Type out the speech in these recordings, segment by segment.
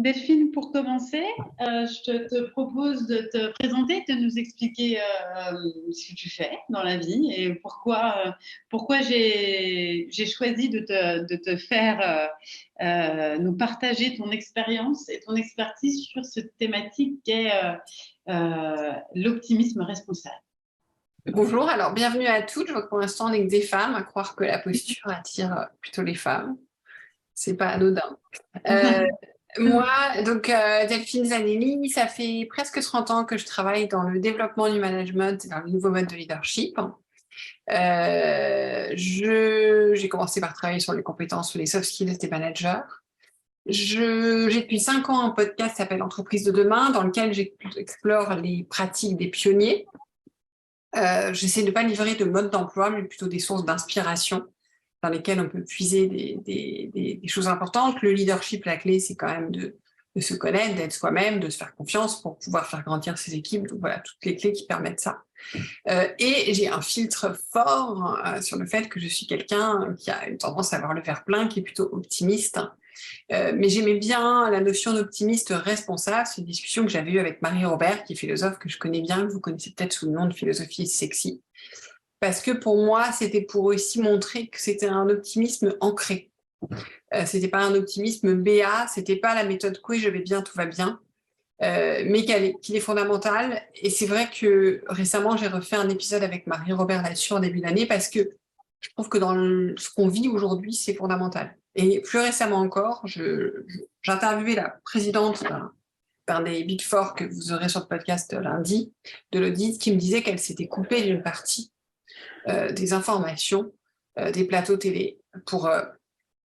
Delphine, pour commencer, je te propose de te présenter, de nous expliquer ce que tu fais dans la vie et pourquoi j'ai choisi de te faire nous partager ton expérience et ton expertise sur cette thématique qu'est l'optimisme responsable. Bonjour, alors bienvenue à toutes. Je vois que pour l'instant on est que des femmes, à croire que la posture attire plutôt les femmes. C'est pas anodin. Moi, Delphine Zanelli, ça fait presque 30 ans que je travaille dans le développement du management et dans le nouveau mode de leadership. J'ai commencé par travailler sur les compétences, sur les soft skills des managers. J'ai depuis 5 ans un podcast qui s'appelle Entreprise de demain, dans lequel j'explore les pratiques des pionniers. J'essaie de ne pas livrer de mode d'emploi, mais plutôt des sources d'inspiration dans lesquelles on peut puiser des choses importantes. Le leadership, la clé, c'est quand même de se connaître, d'être soi-même, de se faire confiance pour pouvoir faire grandir ses équipes. Donc voilà, toutes les clés qui permettent ça. Et j'ai un filtre fort sur le fait que je suis quelqu'un qui a une tendance à avoir le verre plein, qui est plutôt optimiste. Mais j'aimais bien la notion d'optimiste responsable. C'est une discussion que j'avais eue avec Marie Robert, qui est philosophe que je connais bien, que vous connaissez peut-être sous le nom de philosophie sexy. Parce que pour moi, c'était pour aussi montrer que c'était un optimisme ancré. C'était pas un optimisme béat, c'était pas la méthode « oui, je vais bien, tout va bien », mais qu'il est fondamental. Et c'est vrai que récemment, j'ai refait un épisode avec Marie Robert là-dessus en début d'année, parce que je trouve que dans ce qu'on vit aujourd'hui, c'est fondamental. Et plus récemment encore, j'interviewais la présidente d'un des Big Four que vous aurez sur le podcast lundi, de l'audit, qui me disait qu'elle s'était coupée d'une partie des informations, des plateaux télé, pour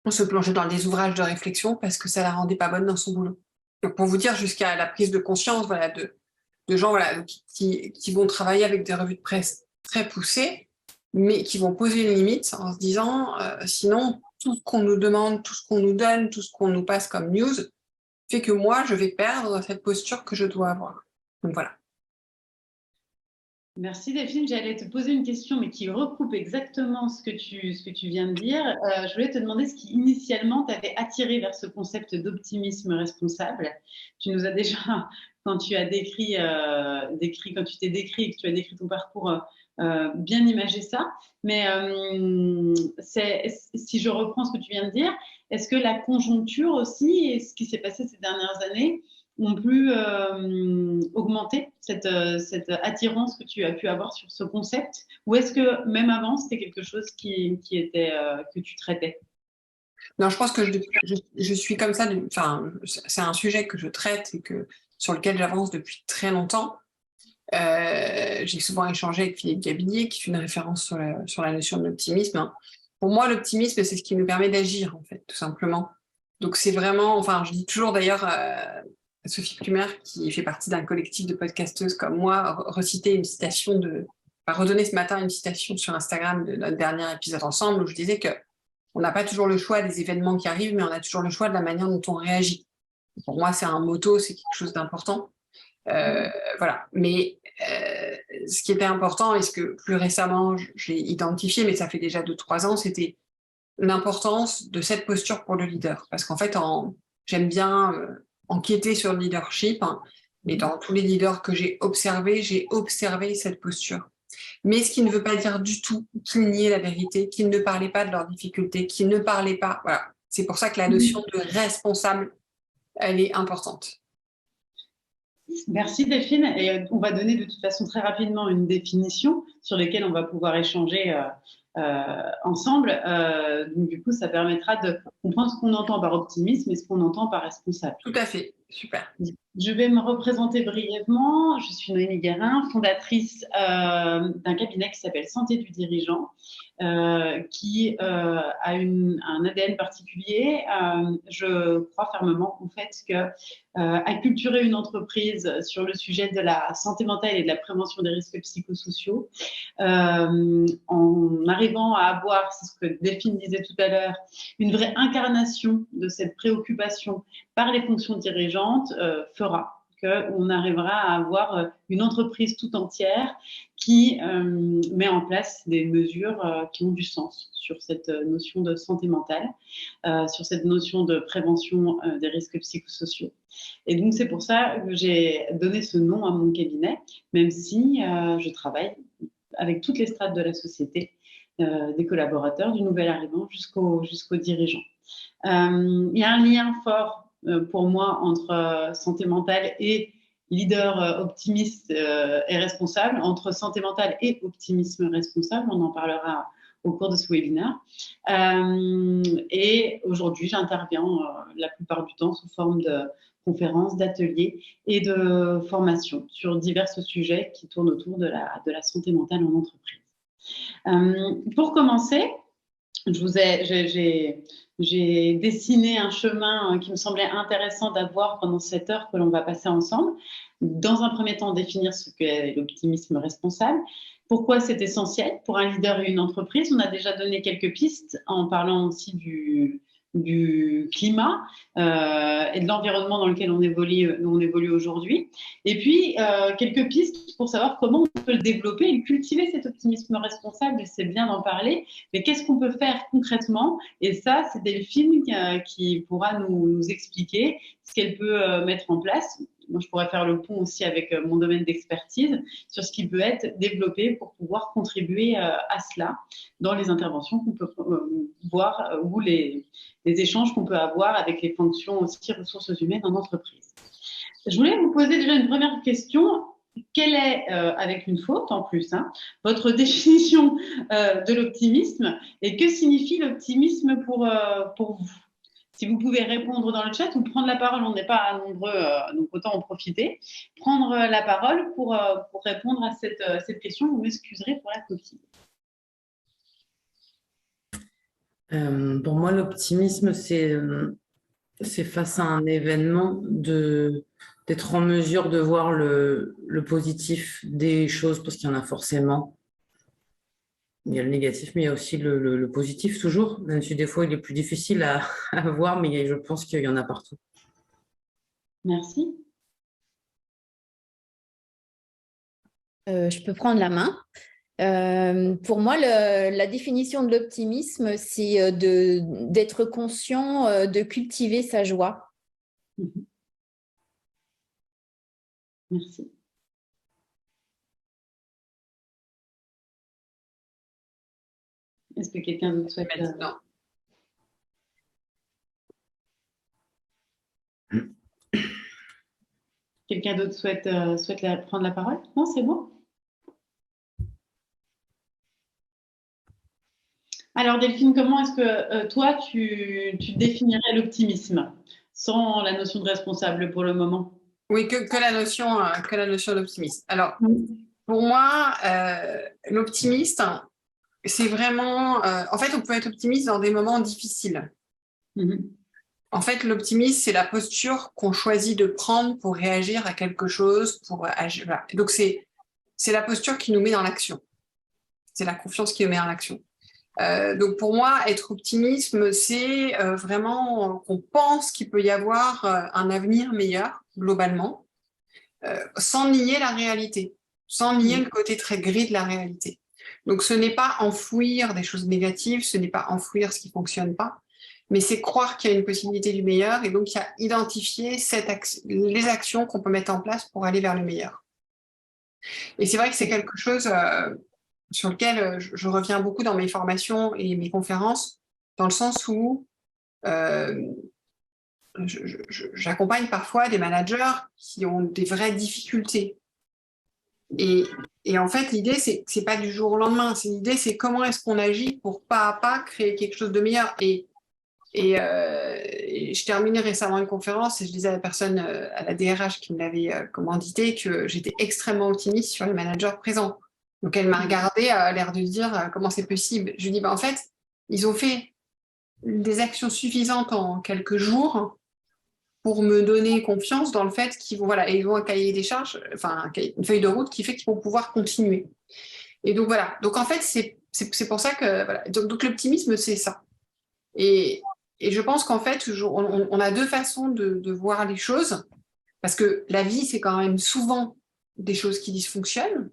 se plonger dans des ouvrages de réflexion parce que ça la rendait pas bonne dans son boulot. Donc pour vous dire, jusqu'à la prise de conscience de gens qui vont travailler avec des revues de presse très poussées, mais qui vont poser une limite en se disant sinon, tout ce qu'on nous demande, tout ce qu'on nous donne, tout ce qu'on nous passe comme news, fait que moi, je vais perdre cette posture que je dois avoir. Donc voilà. Merci Delphine, j'allais te poser une question mais qui regroupe exactement ce que tu viens de dire. Je voulais te demander ce qui initialement t'avait attiré vers ce concept d'optimisme responsable. Tu nous as déjà, quand tu as décrit, quand tu t'es décrit et que tu as décrit ton parcours, bien imagé ça. Mais si je reprends ce que tu viens de dire, est-ce que la conjoncture aussi et ce qui s'est passé ces dernières années ont pu augmenter cette attirance que tu as pu avoir sur ce concept? Ou est-ce que même avant, c'était quelque chose qui était, que tu traitais? Non, je pense que je suis comme ça. C'est un sujet que je traite et sur lequel j'avance depuis très longtemps. J'ai souvent échangé avec Philippe Gabillier, qui est une référence sur la notion de l'optimisme. Pour moi, l'optimisme, c'est ce qui nous permet d'agir, en fait, tout simplement. Donc c'est vraiment, je dis toujours d'ailleurs, Sophie Plumer, qui fait partie d'un collectif de podcasteuses comme moi, reciter une citation redonner ce matin une citation sur Instagram de notre dernier épisode ensemble, où je disais qu'on n'a pas toujours le choix des événements qui arrivent, mais on a toujours le choix de la manière dont on réagit. Pour moi, c'est un motto, c'est quelque chose d'important. Voilà. Mais ce qui était important, et ce que plus récemment j'ai identifié, mais ça fait déjà 2-3 ans, c'était l'importance de cette posture pour le leader. Parce qu'en fait, j'aime bien enquêter sur le leadership, et dans tous les leaders que j'ai observé cette posture. Mais ce qui ne veut pas dire du tout qu'ils niaient la vérité, qu'ils ne parlaient pas de leurs difficultés, qu'ils ne parlaient pas. Voilà. C'est pour ça que la notion de responsable, elle est importante. Merci Delphine. Et on va donner de toute façon très rapidement une définition sur laquelle on va pouvoir échanger ensemble. Donc du coup, ça permettra de comprendre ce qu'on entend par optimisme et ce qu'on entend par responsable. Tout à fait. Super. Je vais me représenter brièvement. Je suis Noémie Guérin, fondatrice d'un cabinet qui s'appelle Santé du dirigeant, qui a un ADN particulier. Je crois fermement au fait que acculturer une entreprise sur le sujet de la santé mentale et de la prévention des risques psychosociaux, en arrivant à avoir, c'est ce que Delphine disait tout à l'heure, une vraie incarnation de cette préoccupation par les fonctions dirigeantes, fera qu'on arrivera à avoir une entreprise tout entière qui met en place des mesures qui ont du sens sur cette notion de santé mentale, sur cette notion de prévention des risques psychosociaux. Et donc, c'est pour ça que j'ai donné ce nom à mon cabinet, même si je travaille avec toutes les strates de la société, des collaborateurs, du nouvel arrivant jusqu'aux dirigeants. Il y a un lien fort pour moi entre santé mentale et leader optimiste et responsable, entre santé mentale et optimisme responsable. On en parlera au cours de ce webinaire. Et aujourd'hui, j'interviens la plupart du temps sous forme de conférences, d'ateliers et de formations sur divers sujets qui tournent autour de la santé mentale en entreprise. Pour commencer, j'ai dessiné un chemin qui me semblait intéressant d'avoir pendant cette heure que l'on va passer ensemble. Dans un premier temps, définir ce qu'est l'optimisme responsable. Pourquoi c'est essentiel pour un leader et une entreprise? On a déjà donné quelques pistes en parlant aussi du climat et de l'environnement dans lequel on évolue aujourd'hui. Et puis, quelques pistes pour savoir comment on peut le développer et cultiver cet optimisme responsable. Et c'est bien d'en parler, mais qu'est-ce qu'on peut faire concrètement? Et ça, c'est Delphine qui pourra nous expliquer ce qu'elle peut mettre en place. Moi, je pourrais faire le pont aussi avec mon domaine d'expertise sur ce qui peut être développé pour pouvoir contribuer à cela dans les interventions qu'on peut voir ou les échanges qu'on peut avoir avec les fonctions aussi ressources humaines en entreprise. Je voulais vous poser déjà une première question. Quelle est, avec une faute en plus, votre définition de l'optimisme et que signifie l'optimisme pour vous? Si vous pouvez répondre dans le chat ou prendre la parole, on n'est pas nombreux, donc autant en profiter. Prendre la parole pour répondre à cette question. Vous m'excuserez pour la coquille. Pour moi, l'optimisme, c'est face à un événement d'être en mesure de voir le positif des choses, parce qu'il y en a forcément. Il y a le négatif, mais il y a aussi le positif toujours, même si des fois il est plus difficile à voir, mais je pense qu'il y en a partout. Merci. Je peux prendre la main. Pour moi, la définition de l'optimisme, c'est d'être conscient de cultiver sa joie. Merci. Est-ce que quelqu'un d'autre souhaite Quelqu'un d'autre souhaite prendre la parole? Non, c'est bon. Alors Delphine, comment est-ce que toi, tu définirais l'optimisme sans la notion de responsable pour le moment? Oui, que la notion d'optimisme. Alors, pour moi, l'optimiste, c'est vraiment... en fait, on peut être optimiste dans des moments difficiles. En fait, l'optimisme, c'est la posture qu'on choisit de prendre pour réagir à quelque chose, pour agir. Voilà. Donc, c'est la posture qui nous met dans l'action. C'est la confiance qui nous met dans l'action. Donc, pour moi, être optimiste, c'est vraiment qu'on pense qu'il peut y avoir un avenir meilleur, globalement, sans nier la réalité, sans nier le côté très gris de la réalité. Donc, ce n'est pas enfouir des choses négatives, ce n'est pas enfouir ce qui ne fonctionne pas, mais c'est croire qu'il y a une possibilité du meilleur et donc il y a identifier les actions qu'on peut mettre en place pour aller vers le meilleur. Et c'est vrai que c'est quelque chose sur lequel je reviens beaucoup dans mes formations et mes conférences, dans le sens où j'accompagne parfois des managers qui ont des vraies difficultés. Et en fait, l'idée, c'est pas du jour au lendemain. L'idée, c'est comment est-ce qu'on agit pour pas à pas créer quelque chose de meilleur. Et je terminais récemment une conférence et je disais à la personne, à la DRH qui me l'avait commandité, que j'étais extrêmement optimiste sur les managers présents. Donc, elle m'a regardée à l'air de dire comment c'est possible. Je lui dis, en fait, ils ont fait des actions suffisantes en quelques jours pour me donner confiance dans le fait qu'ils vont, voilà, et ils ont un cahier des charges, enfin, une feuille de route qui fait qu'ils vont pouvoir continuer. Et donc, voilà. Donc, en fait, c'est pour ça que, voilà. Donc l'optimisme, c'est ça. Et je pense qu'en fait, on a deux façons de voir les choses. Parce que la vie, c'est quand même souvent des choses qui dysfonctionnent.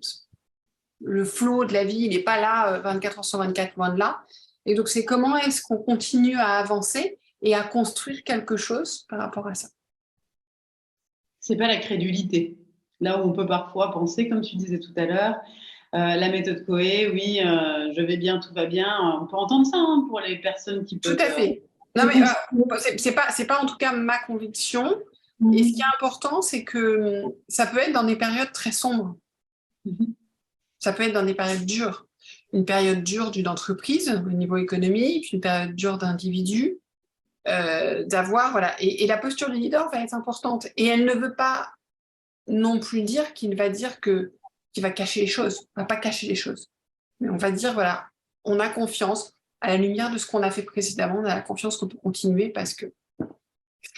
Le flow de la vie, il n'est pas là 24 heures sur 24, loin de là. Et donc, c'est comment est-ce qu'on continue à avancer et à construire quelque chose par rapport à ça. C'est pas la crédulité. Là où on peut parfois penser, comme tu disais tout à l'heure, la méthode Coué, oui, je vais bien, tout va bien. On peut entendre ça hein, pour les personnes qui Tout peuvent. à fait. Non, mais c'est pas en tout cas ma conviction. Et ce qui est important, c'est que ça peut être dans des périodes très sombres. Ça peut être dans des périodes dures. Une période dure d'une entreprise au niveau économique, une période dure d'individu, d'avoir, voilà. Et la posture du leader va être importante. Et elle ne veut pas non plus dire qu'il va cacher les choses. On va pas cacher les choses. Mais on va dire, voilà, on a confiance à la lumière de ce qu'on a fait précédemment, on a la confiance qu'on peut continuer parce que...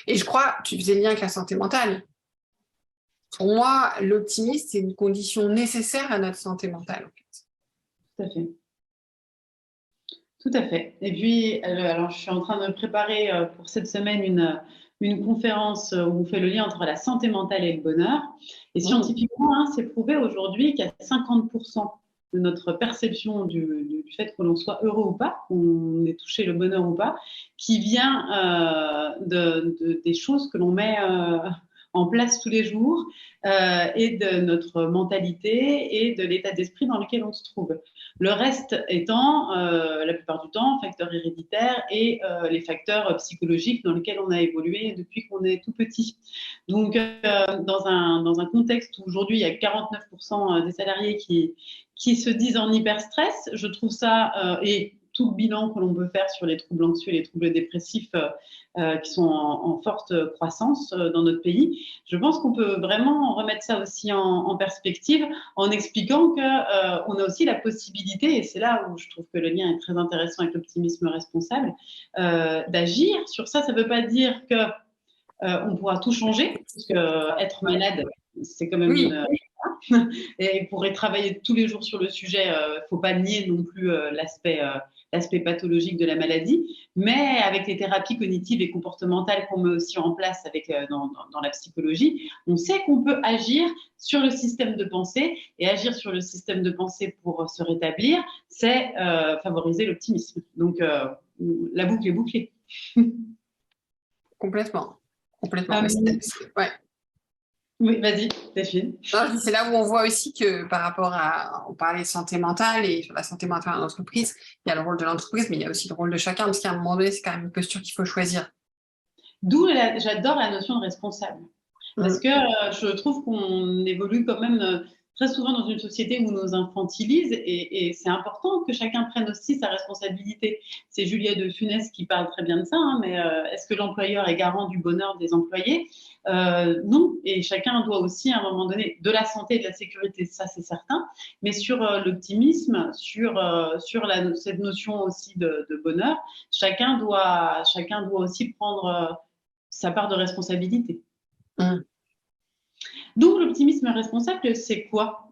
Et je crois, tu faisais le lien avec la santé mentale. Pour moi, l'optimisme, c'est une condition nécessaire à notre santé mentale. En fait. Tout à fait. Tout à fait. Et puis, alors, je suis en train de préparer pour cette semaine une conférence où on fait le lien entre la santé mentale et le bonheur. Et scientifiquement, hein, c'est prouvé aujourd'hui qu'il y a 50% de notre perception du fait que l'on soit heureux ou pas, qu'on ait touché le bonheur ou pas, qui vient des choses que l'on met en place tous les jours et de notre mentalité et de l'état d'esprit dans lequel on se trouve. Le reste étant, la plupart du temps, facteurs héréditaires et les facteurs psychologiques dans lesquels on a évolué depuis qu'on est tout petit. Donc, dans un contexte où aujourd'hui, il y a 49% des salariés qui se disent en hyperstress, je trouve ça, et tout le bilan que l'on peut faire sur les troubles anxieux et les troubles dépressifs qui sont en forte croissance dans notre pays, je pense qu'on peut vraiment remettre ça aussi en perspective en expliquant qu'on a aussi la possibilité, et c'est là où je trouve que le lien est très intéressant avec l'optimisme responsable, d'agir sur ça. Ça ne veut pas dire qu'on pourra tout changer, parce qu'être malade, c'est quand même et on pourrait travailler tous les jours sur le sujet. Il ne faut pas nier non plus l'aspect pathologique de la maladie, mais avec les thérapies cognitives et comportementales qu'on met aussi en place dans la psychologie, on sait qu'on peut agir sur le système de pensée, et agir sur le système de pensée pour se rétablir, c'est favoriser l'optimisme. Donc, la boucle est bouclée. Complètement. Ouais. Oui, vas-y, Delphine. C'est là où on voit aussi que par rapport on parlait de santé mentale et sur la santé mentale en entreprise, il y a le rôle de l'entreprise, mais il y a aussi le rôle de chacun, parce qu'à un moment donné, c'est quand même une posture qu'il faut choisir. D'où j'adore la notion de responsable. Parce que je trouve qu'on évolue quand même très souvent dans une société où on nous infantilise et c'est important que chacun prenne aussi sa responsabilité. C'est Julia de Funès qui parle très bien de ça, hein, mais est-ce que l'employeur est garant du bonheur des employés? Non, et chacun doit aussi à un moment donné de la santé et de la sécurité, ça c'est certain, mais sur l'optimisme, sur cette notion aussi de bonheur, chacun doit aussi prendre sa part de responsabilité. Donc, l'optimisme responsable, c'est quoi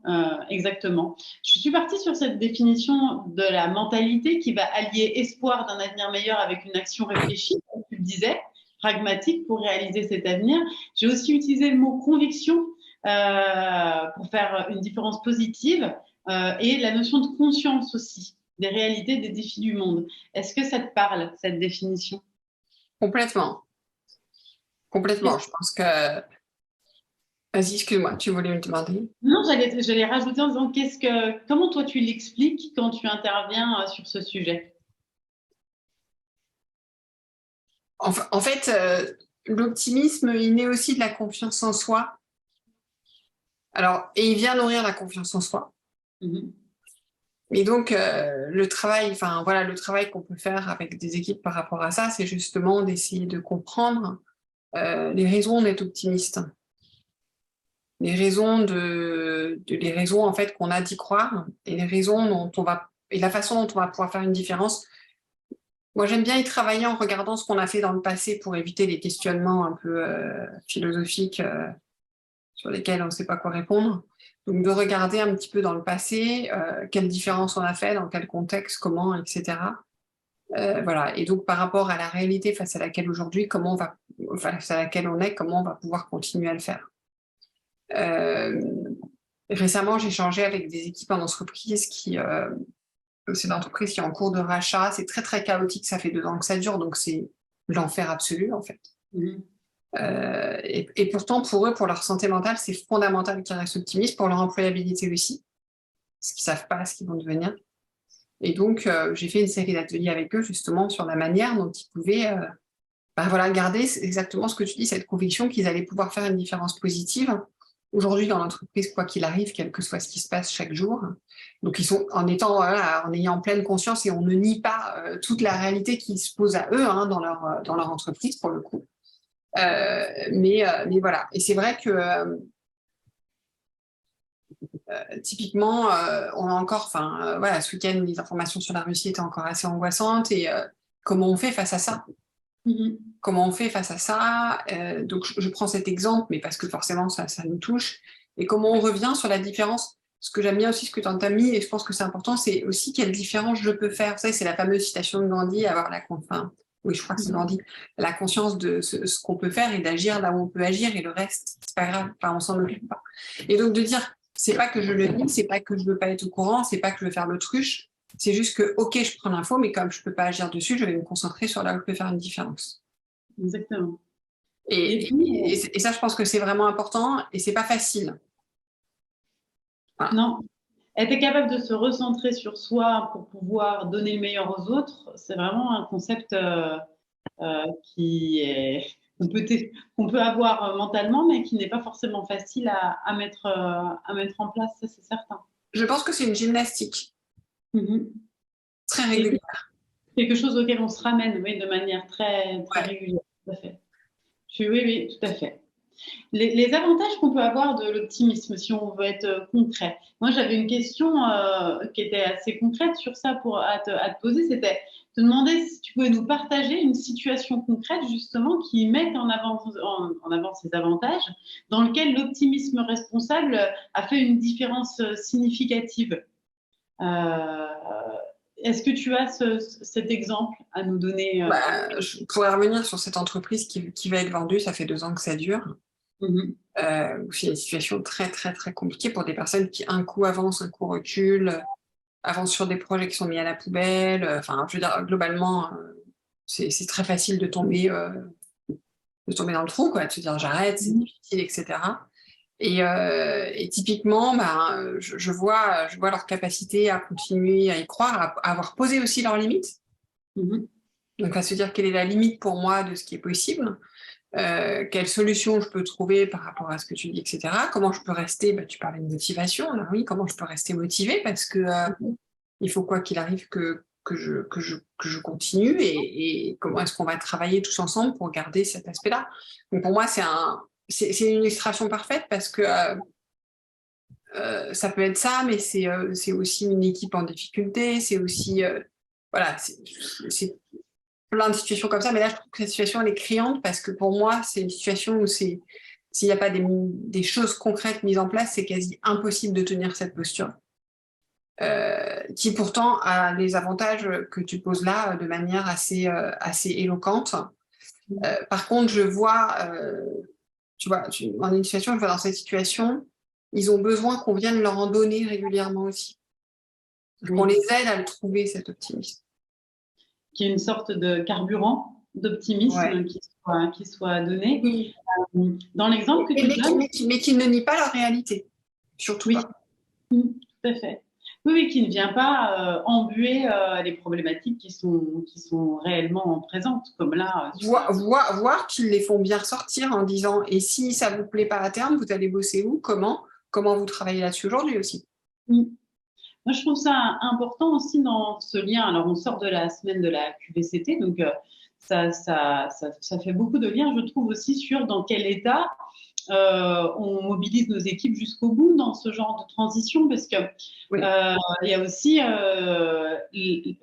exactement? Je suis partie sur cette définition de la mentalité qui va allier espoir d'un avenir meilleur avec une action réfléchie, comme tu le disais, pragmatique pour réaliser cet avenir. J'ai aussi utilisé le mot conviction pour faire une différence positive et la notion de conscience aussi, des réalités, des défis du monde. Est-ce que ça te parle, cette définition? Complètement. Je pense que... Vas-y, excuse-moi, tu voulais me demander? Non, j'allais rajouter en disant comment toi tu l'expliques quand tu interviens sur ce sujet? En fait, l'optimisme, il naît aussi de la confiance en soi. Alors, et il vient nourrir la confiance en soi. Et donc, le travail qu'on peut faire avec des équipes par rapport à ça, c'est justement d'essayer de comprendre les raisons d'être optimiste. Les raisons en fait qu'on a d'y croire et les raisons et la façon dont on va pouvoir faire une différence. Moi, j'aime bien y travailler en regardant ce qu'on a fait dans le passé pour éviter les questionnements un peu philosophiques sur lesquels on ne sait pas quoi répondre. Donc, de regarder un petit peu dans le passé quelle différence on a fait, dans quel contexte, comment, etc. Voilà. Et donc, par rapport à la réalité face à laquelle aujourd'hui, face à laquelle on est, comment on va pouvoir continuer à le faire. Récemment, j'ai échangé avec des équipes en entreprise c'est une entreprise qui est en cours de rachat. C'est très, très chaotique. Ça fait 2 ans que ça dure, donc c'est l'enfer absolu, en fait. Et pourtant, pour eux, pour leur santé mentale, c'est fondamental qu'ils restent optimistes, pour leur employabilité aussi, parce qu'ils ne savent pas ce qu'ils vont devenir. Et donc, j'ai fait une série d'ateliers avec eux, justement, sur la manière dont ils pouvaient garder exactement ce que tu dis, cette conviction qu'ils allaient pouvoir faire une différence positive aujourd'hui dans l'entreprise, quoi qu'il arrive, quel que soit ce qui se passe chaque jour. Donc, ils sont en ayant pleine conscience, et on ne nie pas toute la réalité qui se pose à eux dans leur entreprise, pour le coup. Mais voilà. Et c'est vrai que typiquement, on a encore, ce week-end, les informations sur la Russie étaient encore assez angoissantes. Et comment on fait face à ça? Comment on fait face à ça? Donc, je prends cet exemple, mais parce que forcément, ça nous touche. Et comment on revient sur la différence? Ce que j'aime bien aussi, ce que tu as mis, et je pense que c'est important, c'est aussi quelle différence je peux faire. Vous savez, c'est la fameuse citation de Gandhi, oui, je crois que c'est Gandhi, la conscience de ce qu'on peut faire et d'agir là où on peut agir, et le reste, c'est pas grave, on s'en occupe pas. Et donc, de dire, c'est pas que je le nie, c'est pas que je veux pas être au courant, c'est pas que je veux faire l'autruche, c'est juste que, ok, je prends l'info, mais comme je peux pas agir dessus, je vais me concentrer sur là où je peux faire une différence. Exactement. Et ça, je pense que c'est vraiment important, et c'est pas facile. Voilà. Non. Être capable de se recentrer sur soi pour pouvoir donner le meilleur aux autres, c'est vraiment un concept qu'on peut avoir mentalement, mais qui n'est pas forcément facile à mettre en place, ça c'est certain. Je pense que c'est une gymnastique très régulière. Quelque chose auquel on se ramène, oui, de manière très, très régulière. Tout à fait. Oui, tout à fait. Les avantages qu'on peut avoir de l'optimisme, si on veut être concret. Moi, j'avais une question qui était assez concrète sur ça à te poser. C'était te demander si tu pouvais nous partager une situation concrète, justement, qui mette en avant ces avantages, dans lequel l'optimisme responsable a fait une différence significative. Est-ce que tu as cet exemple à nous donner? Je pourrais revenir sur cette entreprise qui va être vendue. Ça fait 2 ans que ça dure. C'est une situation très, très, très compliquée pour des personnes qui, un coup avancent, un coup reculent, avancent sur des projets qui sont mis à la poubelle. Je veux dire, globalement, c'est très facile de tomber dans le trou, quoi, de se dire j'arrête, c'est difficile, etc. Et typiquement, je vois leur capacité à continuer à y croire, à avoir posé aussi leurs limites. Donc, à se dire quelle est la limite pour moi de ce qui est possible, quelle solution je peux trouver par rapport à ce que tu dis, etc. Comment je peux rester, tu parlais de motivation, là, oui, comment je peux rester motivée, parce que il faut quoi qu'il arrive que je continue, et comment est-ce qu'on va travailler tous ensemble pour garder cet aspect-là. Donc, pour moi, c'est une illustration parfaite, parce que ça peut être ça, mais c'est aussi une équipe en difficulté, c'est aussi c'est plein de situations comme ça. Mais là, je trouve que cette situation, elle est criante, parce que pour moi, c'est une situation où s'il n'y a pas des choses concrètes mises en place, c'est quasi impossible de tenir cette posture, qui pourtant a les avantages que tu poses là de manière assez éloquente. Par contre, je vois, dans une situation, je vois dans cette situation, ils ont besoin qu'on vienne leur en donner régulièrement aussi. Qu'on les aide à le trouver, cet optimisme. Qu'il y ait une sorte de carburant d'optimisme qui soit donné. Oui. Dans l'exemple que tu donnes... Mais qui ne nie pas leur réalité, surtout pas. Tout à fait. Oui, qui ne vient pas embuer les problématiques qui sont réellement présentes, comme là. Voir qu'ils les font bien ressortir en disant, et si ça ne vous plaît pas à terme, vous allez bosser où, comment vous travaillez là-dessus aujourd'hui aussi. Moi, je trouve ça important aussi dans ce lien. Alors, on sort de la semaine de la QVCT, donc ça fait beaucoup de liens, je trouve, aussi sur dans quel état on mobilise nos équipes jusqu'au bout dans ce genre de transition, parce que il y a aussi,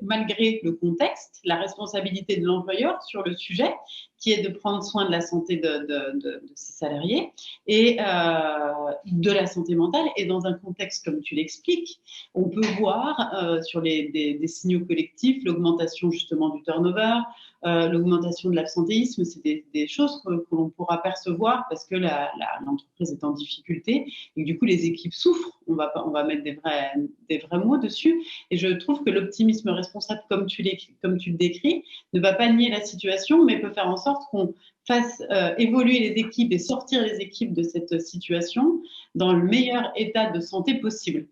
malgré le contexte, la responsabilité de l'employeur sur le sujet, qui est de prendre soin de la santé de ses salariés et de la santé mentale. Et dans un contexte, comme tu l'expliques, on peut voir sur des signaux collectifs l'augmentation justement du turnover, l'augmentation de l'absentéisme. C'est des choses que l'on pourra percevoir parce que l'entreprise est en difficulté et que, du coup, les équipes souffrent. On va mettre des vrais mots dessus. Et je trouve que l'optimisme responsable, comme tu le décris, ne va pas nier la situation, mais peut faire en sorte qu'on fasse évoluer les équipes et sortir les équipes de cette situation dans le meilleur état de santé possible.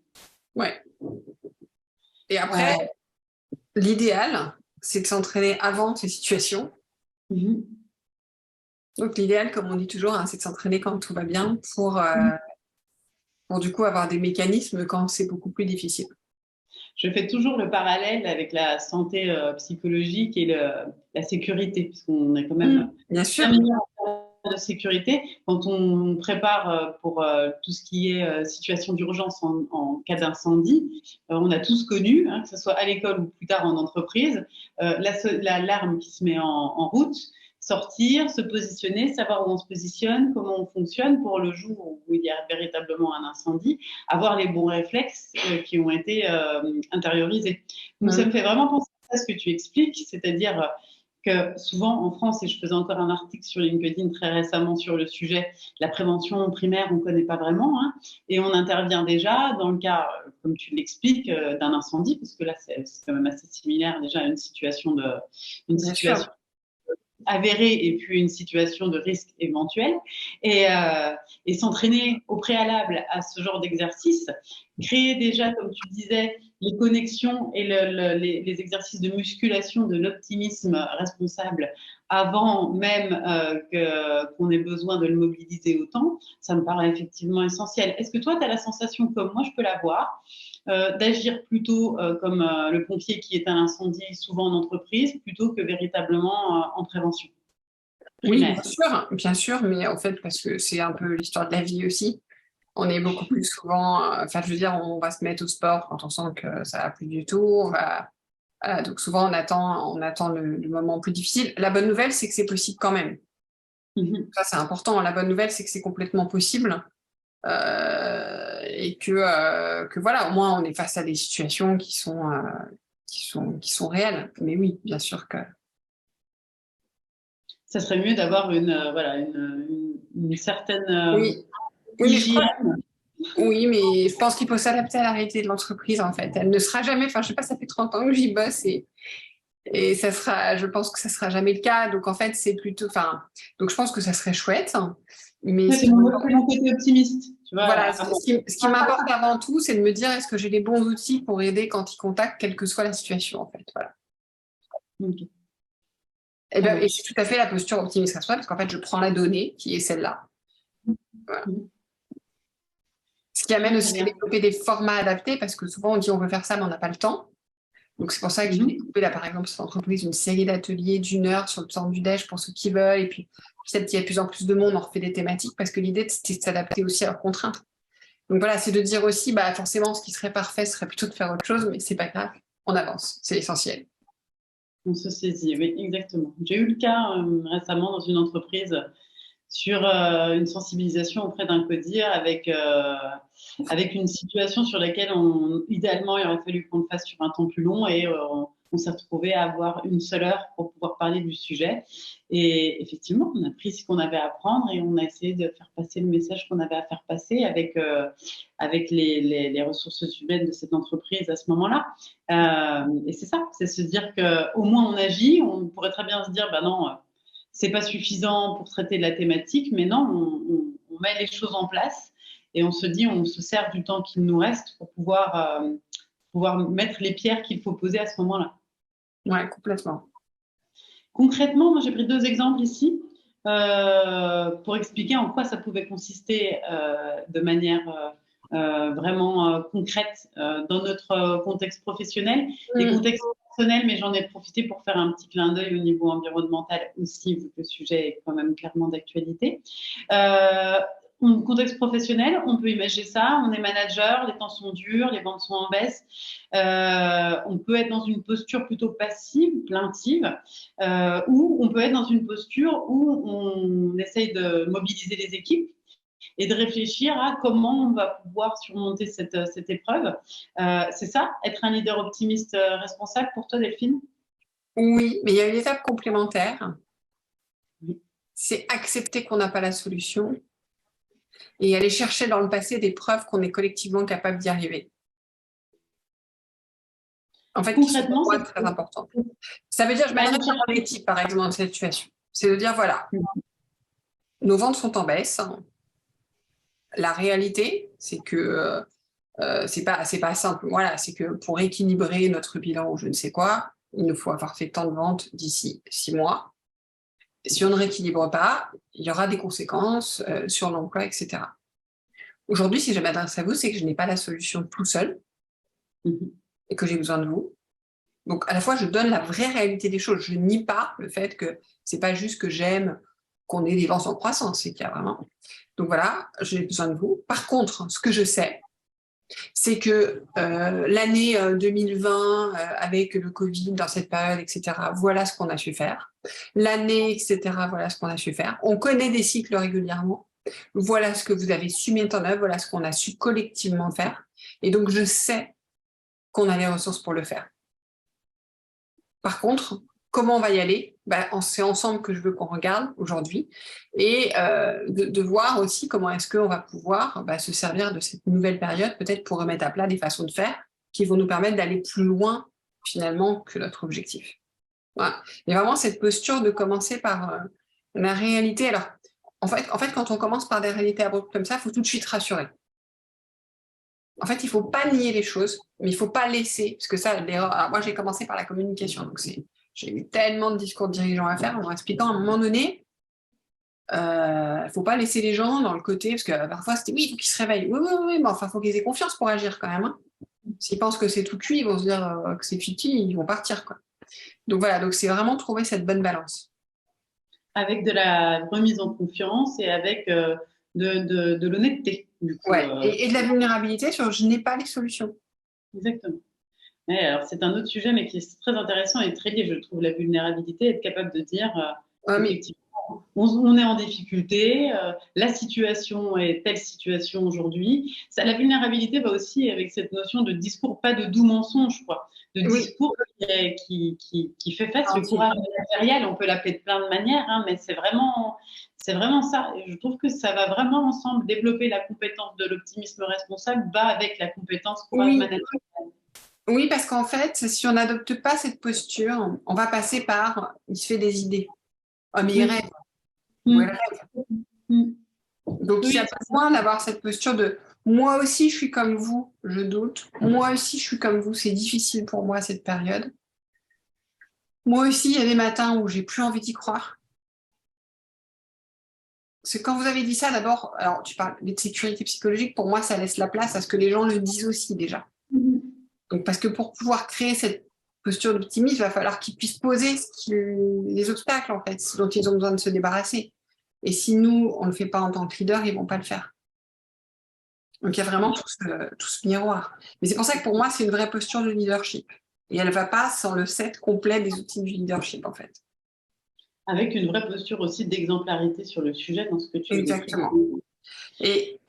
Ouais. Et après, l'idéal, c'est de s'entraîner avant ces situations. Mm-hmm. Donc, l'idéal, comme on dit toujours, c'est de s'entraîner quand tout va bien pour du coup avoir des mécanismes quand c'est beaucoup plus difficile. Je fais toujours le parallèle avec la santé psychologique et la sécurité, puisqu'on est quand même bien sûr de sécurité. Quand on prépare pour tout ce qui est situation d'urgence en cas d'incendie, on a tous connu, que ce soit à l'école ou plus tard en entreprise, l'alarme qui se met en route, sortir, se positionner, savoir où on se positionne, comment on fonctionne pour le jour où il y a véritablement un incendie, avoir les bons réflexes qui ont été intériorisés. Donc ça me fait vraiment penser à ce que tu expliques, c'est-à-dire que souvent en France, et je faisais encore un article sur LinkedIn très récemment sur le sujet, la prévention primaire, on ne connaît pas vraiment, et on intervient déjà dans le cas, comme tu l'expliques, d'un incendie, parce que là, c'est quand même assez similaire déjà à une situation avérée et puis une situation de risque éventuel. Et s'entraîner au préalable à ce genre d'exercice, créer déjà, comme tu disais, les connexions et les exercices de musculation de l'optimisme responsable avant même qu'on ait besoin de le mobiliser autant, ça me paraît effectivement essentiel. Est-ce que toi, tu as la sensation, comme moi je peux l'avoir, d'agir plutôt comme le pompier qui éteint l'incendie, souvent en entreprise, plutôt que véritablement en prévention primaire? Oui, bien sûr, mais en fait, parce que c'est un peu l'histoire de la vie aussi. On est beaucoup plus souvent, je veux dire, on va se mettre au sport quand on sent que ça va plus du tout. Donc souvent, on attend le moment plus difficile. La bonne nouvelle, c'est que c'est possible quand même. Mm-hmm. Ça, c'est important. La bonne nouvelle, c'est que c'est complètement possible. Et que voilà, au moins, on est face à des situations qui sont réelles. Mais oui, bien sûr que... Ça serait mieux d'avoir une certaine hygiène. Oui, mais je pense qu'il faut s'adapter à la réalité de l'entreprise, en fait. Elle ne sera jamais... je sais pas, ça fait 30 ans que j'y bosse et ça sera... Je pense que ça sera jamais le cas. Donc, en fait, c'est plutôt... donc, je pense que ça serait chouette. Mais c'est mon côté optimiste. Tu vois, voilà, ce qui m'importe avant tout, c'est de me dire est-ce que j'ai les bons outils pour aider quand ils contactent, quelle que soit la situation, en fait. Voilà. Okay. Et c'est tout à fait la posture optimiste responsable, parce qu'en fait, je prends la donnée, qui est celle-là. Voilà. Ce qui amène aussi à développer des formats adaptés, parce que souvent, on dit on veut faire ça, mais on n'a pas le temps. Donc, c'est pour ça que j'ai découpé, là, par exemple, cette entreprise, une série d'ateliers d'1 heure sur le temps du déj pour ceux qui veulent. Et puis, peut-être qu'il y a de plus en plus de monde, on refait des thématiques, parce que l'idée, c'était de s'adapter aussi à leurs contraintes. Donc, voilà, c'est de dire aussi, forcément, ce qui serait parfait serait plutôt de faire autre chose, mais c'est pas grave, on avance, c'est essentiel. On se saisit, oui, exactement. J'ai eu le cas récemment dans une entreprise sur une sensibilisation auprès d'un codir avec une situation sur laquelle idéalement il aurait fallu qu'on le fasse sur un temps plus long et on s'est retrouvé à avoir une seule heure pour pouvoir parler du sujet. Et effectivement, on a pris ce qu'on avait à prendre et on a essayé de faire passer le message qu'on avait à faire passer avec les ressources humaines de cette entreprise à ce moment-là. Et c'est ça, c'est se dire qu'au moins on agit. On pourrait très bien se dire, non, c'est pas suffisant pour traiter de la thématique, mais non, on met les choses en place et on se dit, on se sert du temps qu'il nous reste pour pouvoir mettre les pierres qu'il faut poser à ce moment-là. Ouais, complètement. Concrètement, moi j'ai pris 2 exemples ici pour expliquer en quoi ça pouvait consister de manière vraiment concrète dans notre contexte professionnel et contexte personnel, mais j'en ai profité pour faire un petit clin d'œil au niveau environnemental aussi, vu que le sujet est quand même clairement d'actualité. contexte professionnel, on peut imaginer ça. On est manager, les temps sont durs, les ventes sont en baisse. On peut être dans une posture plutôt passive, plaintive, ou on peut être dans une posture où on essaye de mobiliser les équipes et de réfléchir à comment on va pouvoir surmonter cette épreuve. C'est ça, être un leader optimiste responsable pour toi, Delphine? Oui, mais il y a une étape complémentaire. Oui. C'est accepter qu'on n'a pas la solution et aller chercher dans le passé des preuves qu'on est collectivement capable d'y arriver. En fait, Concrètement, c'est très important. Ça veut dire, je m'adresse à mon équipe, par exemple, dans cette situation. C'est de dire, voilà, nos ventes sont en baisse. La réalité, c'est que c'est pas simple. Voilà, c'est que pour équilibrer notre bilan ou je ne sais quoi, il nous faut avoir fait tant de ventes d'ici 6 mois. Si on ne rééquilibre pas, il y aura des conséquences sur l'emploi, etc. Aujourd'hui, si je m'adresse à vous, c'est que je n'ai pas la solution tout seul et que j'ai besoin de vous. Donc, à la fois, je donne la vraie réalité des choses. Je nie pas le fait que c'est pas juste que j'aime qu'on ait des ventes en croissance, c'est qu'il y a vraiment. Donc voilà, j'ai besoin de vous. Par contre, ce que je sais, c'est que l'année 2020, avec le Covid dans cette période, etc., voilà ce qu'on a su faire. L'année, etc., voilà ce qu'on a su faire. On connaît des cycles régulièrement. Voilà ce que vous avez su mettre en œuvre, voilà ce qu'on a su collectivement faire. Et donc, je sais qu'on a les ressources pour le faire. Par contre, comment on va y aller? C'est ensemble que je veux qu'on regarde aujourd'hui et de voir aussi comment est-ce qu'on va pouvoir se servir de cette nouvelle période peut-être pour remettre à plat des façons de faire qui vont nous permettre d'aller plus loin finalement que notre objectif. Voilà. Et vraiment cette posture de commencer par la réalité. Alors, en fait, quand on commence par des réalités abruptes comme ça, il faut tout de suite rassurer. En fait, il ne faut pas nier les choses, mais il ne faut pas laisser, parce que ça, l'erreur. Alors moi, j'ai commencé par la communication, donc j'ai eu tellement de discours de dirigeants à faire en expliquant à un moment donné, il ne faut pas laisser les gens dans le côté, parce que parfois c'était oui, il faut qu'ils se réveillent. Oui, mais enfin, il faut qu'ils aient confiance pour agir quand même. Hein. S'ils pensent que c'est tout cuit, ils vont se dire que c'est futile, ils vont partir. Quoi. Donc voilà, donc c'est vraiment trouver cette bonne balance. Avec de la remise en confiance et avec de l'honnêteté, du coup. Ouais. Et de la vulnérabilité sur je n'ai pas les solutions. Exactement. Ouais, alors c'est un autre sujet, mais qui est très intéressant et très lié, je trouve, la vulnérabilité, être capable de dire, effectivement, on est en difficulté, la situation est telle situation aujourd'hui. La vulnérabilité va aussi avec cette notion de discours, pas de doux mensonge, quoi, de discours qui fait face, le courage matériel, on peut l'appeler de plein de manières, hein, mais c'est vraiment ça. Et je trouve que ça va vraiment ensemble. Développer la compétence de l'optimisme responsable va avec la compétence courage matériel. Oui, parce qu'en fait, si on n'adopte pas cette posture, on va passer par il se fait des idées. Oh, mais il rêve. Ouais, donc, il y a besoin d'avoir cette posture de moi aussi, je suis comme vous, je doute. Moi aussi, je suis comme vous, c'est difficile pour moi cette période. Moi aussi, il y a des matins où j'ai plus envie d'y croire. Parce que quand vous avez dit ça, d'abord, alors tu parles de sécurité psychologique, pour moi, ça laisse la place à ce que les gens le disent aussi déjà. Donc, parce que pour pouvoir créer cette posture d'optimisme, il va falloir qu'ils puissent poser les obstacles, en fait, dont ils ont besoin de se débarrasser. Et si nous, on ne le fait pas en tant que leader, ils ne vont pas le faire. Donc, il y a vraiment tout ce miroir. Mais c'est pour ça que pour moi, c'est une vraie posture de leadership. Et elle ne va pas sans le set complet des outils du leadership, en fait. Avec une vraie posture aussi d'exemplarité sur le sujet dans ce que tu dis. Exactement. Et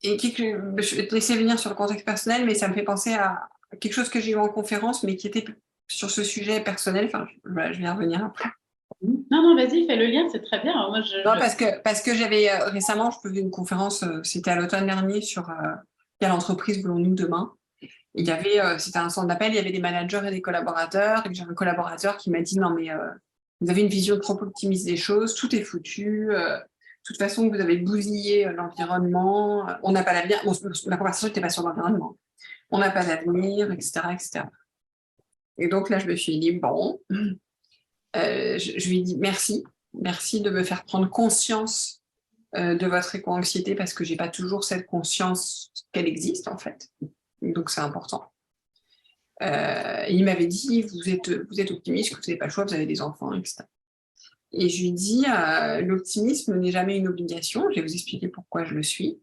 je vais te laisser venir sur le contexte personnel, mais ça me fait penser à quelque chose que j'ai eu en conférence, mais qui était sur ce sujet personnel. Enfin, je vais y revenir après. Non, vas-y, fais le lien, c'est très bien. Moi, parce que j'avais récemment, je faisais une conférence, c'était à l'automne dernier, sur quelle entreprise voulons-nous demain. Il y avait, c'était un centre d'appel, il y avait des managers et des collaborateurs, et j'ai un collaborateur qui m'a dit non mais vous avez une vision trop optimiste des choses, tout est foutu. De toute façon, vous avez bousillé l'environnement, on n'a pas l'avenir. Bon, la conversation n'était pas sur l'environnement. On n'a pas d'avenir, etc., etc. Et donc là, je me suis dit, bon, je lui ai dit merci de me faire prendre conscience de votre éco-anxiété parce que je n'ai pas toujours cette conscience qu'elle existe, en fait. Donc, c'est important. Et il m'avait dit, vous êtes optimiste, que vous n'avez pas le choix, vous avez des enfants, etc. Et je lui dis, l'optimisme n'est jamais une obligation. Je vais vous expliquer pourquoi je le suis.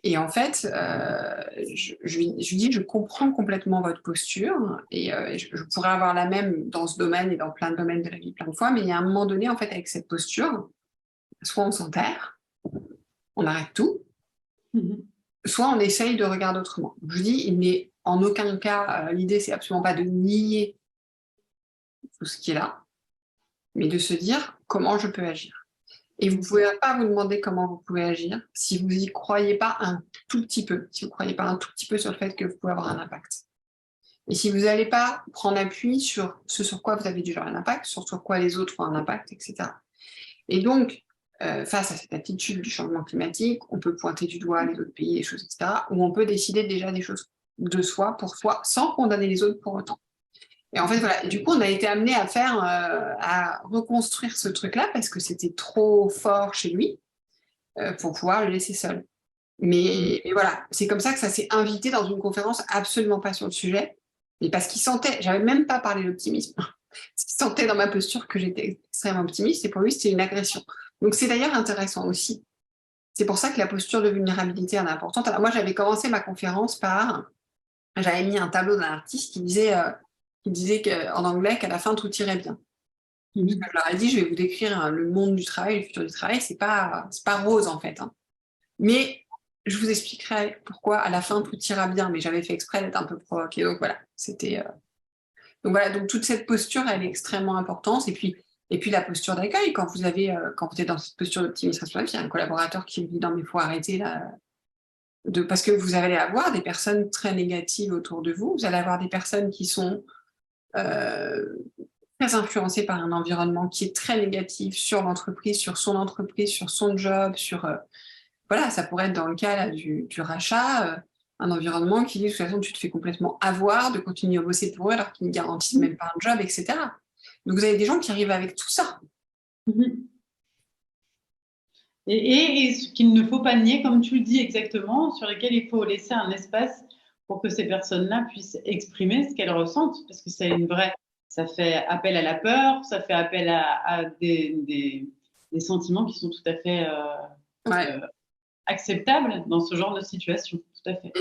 Et en fait, je lui dis, je comprends complètement votre posture et je pourrais avoir la même dans ce domaine et dans plein de domaines de la vie plein de fois, mais il y a un moment donné, en fait, avec cette posture, soit on s'enterre, on arrête tout, soit on essaye de regarder autrement. Je lui dis, il n'est en aucun cas, l'idée, c'est absolument pas de nier tout ce qui est là, mais de se dire comment je peux agir. Et vous ne pouvez pas vous demander comment vous pouvez agir si vous n'y croyez pas un tout petit peu, si vous ne croyez pas un tout petit peu sur le fait que vous pouvez avoir un impact. Et si vous n'allez pas prendre appui sur ce sur quoi vous avez déjà un impact, sur quoi les autres ont un impact, etc. Et donc, face à cette attitude du changement climatique, on peut pointer du doigt les autres pays, les choses, etc., ou on peut décider déjà des choses de soi, pour soi, sans condamner les autres pour autant. Et en fait, voilà. Et du coup, on a été amené à reconstruire ce truc-là parce que c'était trop fort chez lui pour pouvoir le laisser seul. Mais voilà, c'est comme ça que ça s'est invité dans une conférence absolument pas sur le sujet, mais parce qu'il sentait, j'avais même pas parlé d'optimisme, il sentait dans ma posture que j'étais extrêmement optimiste et pour lui, c'était une agression. Donc c'est d'ailleurs intéressant aussi. C'est pour ça que la posture de vulnérabilité est importante. Alors moi, j'avais commencé ma conférence j'avais mis un tableau d'un artiste qui disait en anglais qu'à la fin, tout irait bien. Je leur ai dit, je vais vous décrire le monde du travail, le futur du travail, c'est pas rose en fait. Mais je vous expliquerai pourquoi à la fin, tout ira bien. Mais j'avais fait exprès d'être un peu provoquée. Donc voilà, donc toute cette posture, elle est extrêmement importante. Et puis la posture d'accueil, quand vous êtes dans cette posture d'optimisme responsable, il y a un collaborateur qui vous dit, non mais il faut arrêter là. Parce que vous allez avoir des personnes très négatives autour de vous, vous allez avoir des personnes qui sont très influencées par un environnement qui est très négatif sur l'entreprise, sur son job, voilà, ça pourrait être dans le cas là, du rachat, un environnement qui dit de toute façon tu te fais complètement avoir de continuer à bosser pour eux alors qu'ils ne garantissent même pas un job, etc. Donc vous avez des gens qui arrivent avec tout ça. Et ce qu'il ne faut pas nier, comme tu le dis exactement, sur lesquels il faut laisser un espace pour que ces personnes-là puissent exprimer ce qu'elles ressentent, parce que ça fait appel à la peur, ça fait appel à des sentiments qui sont tout à fait acceptables dans ce genre de situation. Tout à fait.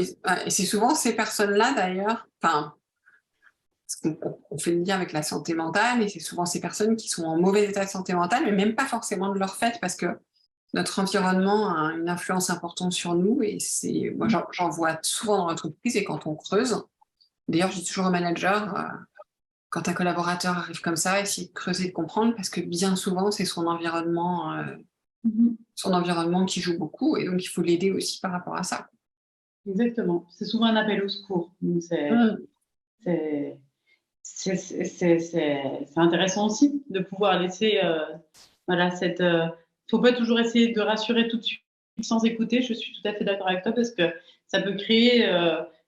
Et c'est souvent ces personnes-là d'ailleurs, on fait le lien avec la santé mentale, et c'est souvent ces personnes qui sont en mauvais état de santé mentale, mais même pas forcément de leur fait, parce que notre environnement a une influence importante sur nous, et moi j'en vois souvent dans l'entreprise, et quand on creuse, d'ailleurs je dis toujours au manager, quand un collaborateur arrive comme ça, essayer de creuser, de comprendre, parce que bien souvent c'est son environnement qui joue beaucoup, et donc il faut l'aider aussi par rapport à ça. Exactement, c'est souvent un appel au secours. Donc c'est intéressant aussi de pouvoir laisser faut pas toujours essayer de rassurer tout de suite sans écouter. Je suis tout à fait d'accord avec toi parce que ça peut créer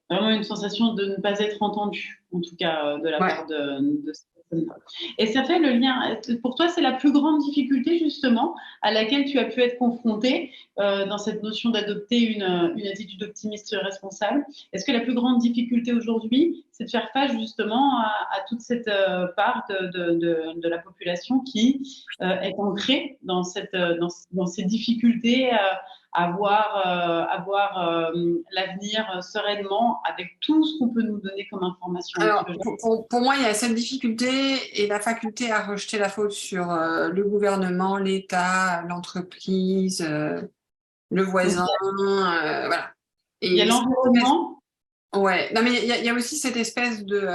vraiment une sensation de ne pas être entendu, en tout cas de la part de cette personne-là. Et ça fait le lien. Pour toi, c'est la plus grande difficulté justement à laquelle tu as pu être confrontée dans cette notion d'adopter une attitude optimiste responsable. Est-ce que la plus grande difficulté aujourd'hui, c'est de faire face justement à toute cette part de la population qui est ancrée dans ces difficultés à voir l'avenir sereinement avec tout ce qu'on peut nous donner comme information? Alors, pour moi, il y a cette difficulté et la faculté à rejeter la faute sur le gouvernement, l'État, l'entreprise, le voisin, voilà. Et il y a l'environnement. Ouais, non, mais il y a aussi cette espèce de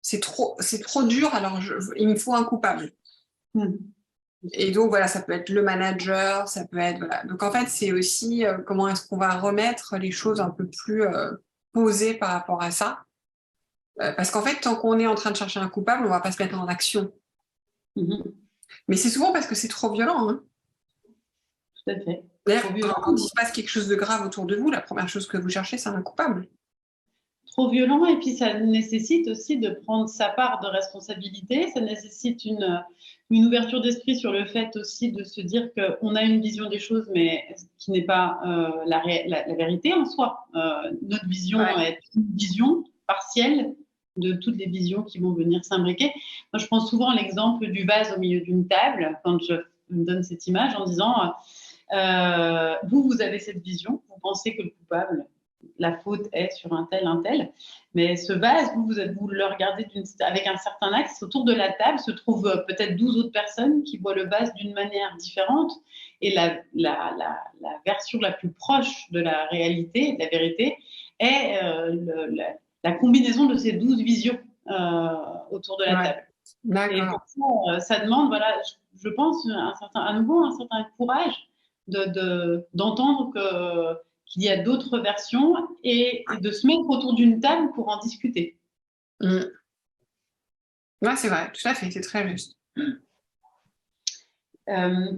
c'est trop dur, alors il me faut un coupable. Et donc voilà, ça peut être le manager, ça peut être voilà. Donc en fait, c'est aussi comment est-ce qu'on va remettre les choses un peu plus posées par rapport à ça. Parce qu'en fait, tant qu'on est en train de chercher un coupable, on va pas se mettre en action. Mais c'est souvent parce que c'est trop violent. Hein. Tout à fait. D'ailleurs, quand il se passe quelque chose de grave autour de vous, la première chose que vous cherchez, c'est un coupable. Trop violent, et puis ça nécessite aussi de prendre sa part de responsabilité, ça nécessite une ouverture d'esprit sur le fait aussi de se dire qu'on a une vision des choses, mais qui n'est pas la vérité en soi. Notre vision est une vision partielle de toutes les visions qui vont venir s'imbriquer. Moi, je prends souvent l'exemple du vase au milieu d'une table quand je me donne cette image en disant vous avez cette vision, vous pensez que le coupable, la faute est sur un tel, mais ce vase, vous le regardez avec un certain axe. Autour de la table se trouvent peut-être 12 autres personnes qui voient le vase d'une manière différente, et la version la plus proche de la réalité, de la vérité, est la combinaison de ces 12 visions autour de la table. Et pour ça demande, voilà, je pense, à nouveau un certain courage d'entendre qu'il y a d'autres versions et de se mettre autour d'une table pour en discuter. Ouais, c'est vrai, tout à fait, c'est très juste.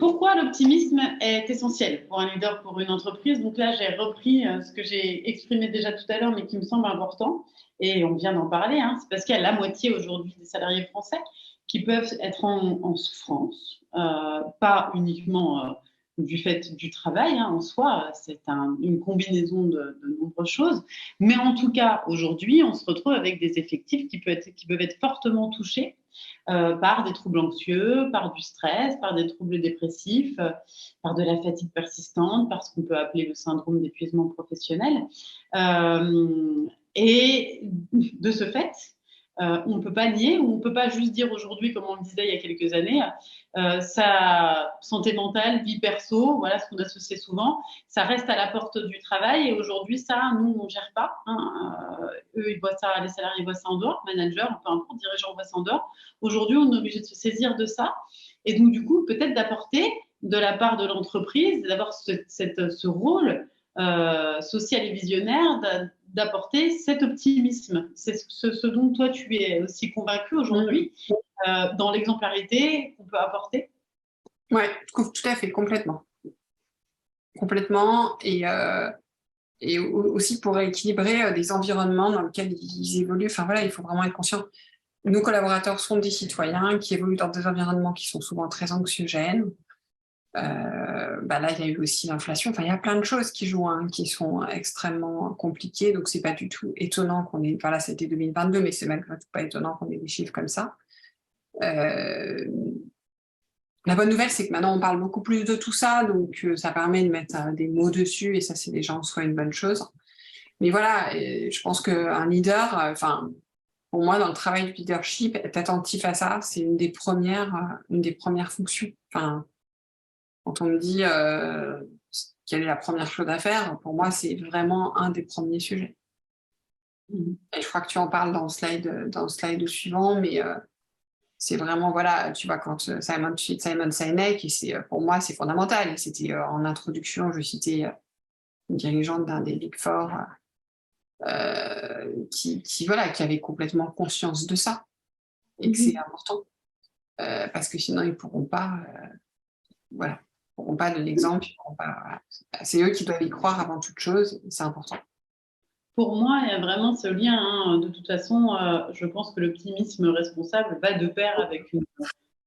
Pourquoi l'optimisme est essentiel pour un leader, pour une entreprise? Donc là, j'ai repris ce que j'ai exprimé déjà tout à l'heure, mais qui me semble important, et on vient d'en parler. C'est parce qu'il y a la moitié aujourd'hui des salariés français qui peuvent être en souffrance, pas uniquement du fait du travail en soi, c'est une combinaison de nombreuses choses, mais en tout cas, aujourd'hui, on se retrouve avec des effectifs qui peuvent être fortement touchés par des troubles anxieux, par du stress, par des troubles dépressifs, par de la fatigue persistante, par ce qu'on peut appeler le syndrome d'épuisement professionnel. Et de ce fait, on ne peut pas nier, ou on ne peut pas juste dire aujourd'hui, comme on le disait il y a quelques années, sa santé mentale, vie perso, voilà ce qu'on associe souvent, ça reste à la porte du travail, et aujourd'hui, ça, nous, on ne gère pas. Eux, ils voient ça, les salariés voient ça en dehors, managers, peu importe, dirigeants voient ça en dehors. Aujourd'hui, on est obligé de se saisir de ça, et donc, du coup, peut-être d'apporter de la part de l'entreprise, d'avoir ce rôle social et visionnaire, d'apporter cet optimisme. C'est ce dont toi, tu es aussi convaincu aujourd'hui, dans l'exemplarité qu'on peut apporter. Oui, tout à fait, complètement. Complètement, et aussi pour équilibrer des environnements dans lesquels ils évoluent. Enfin voilà, il faut vraiment être conscient. Nos collaborateurs sont des citoyens qui évoluent dans des environnements qui sont souvent très anxiogènes. Là, il y a eu aussi l'inflation. Enfin, il y a plein de choses qui jouent, qui sont extrêmement compliquées. Donc, c'est pas du tout étonnant qu'on ait. Enfin, là, c'était 2022, mais c'est malgré tout pas étonnant qu'on ait des chiffres comme ça. La bonne nouvelle, c'est que maintenant, on parle beaucoup plus de tout ça, donc ça permet de mettre des mots dessus, et ça, c'est déjà en soi une bonne chose. Mais voilà, je pense qu'un leader, pour moi, dans le travail du leadership, être attentif à ça, c'est une des premières fonctions. Enfin, quand on me dit quelle est la première chose à faire, pour moi, c'est vraiment un des premiers sujets. Et je crois que tu en parles dans le slide suivant, mais c'est vraiment, voilà, tu vois, quand Simon Sinek, et pour moi, c'est fondamental. Et c'était en introduction, je citais une dirigeante d'un des Big Four qui avait complètement conscience de ça. Et que c'est important. Parce que sinon, ils ne pourront pas... Ils ne pourront pas donner l'exemple. C'est eux qui doivent y croire avant toute chose. C'est important. Pour moi, il y a vraiment ce lien. De toute façon, je pense que l'optimisme responsable va de pair avec une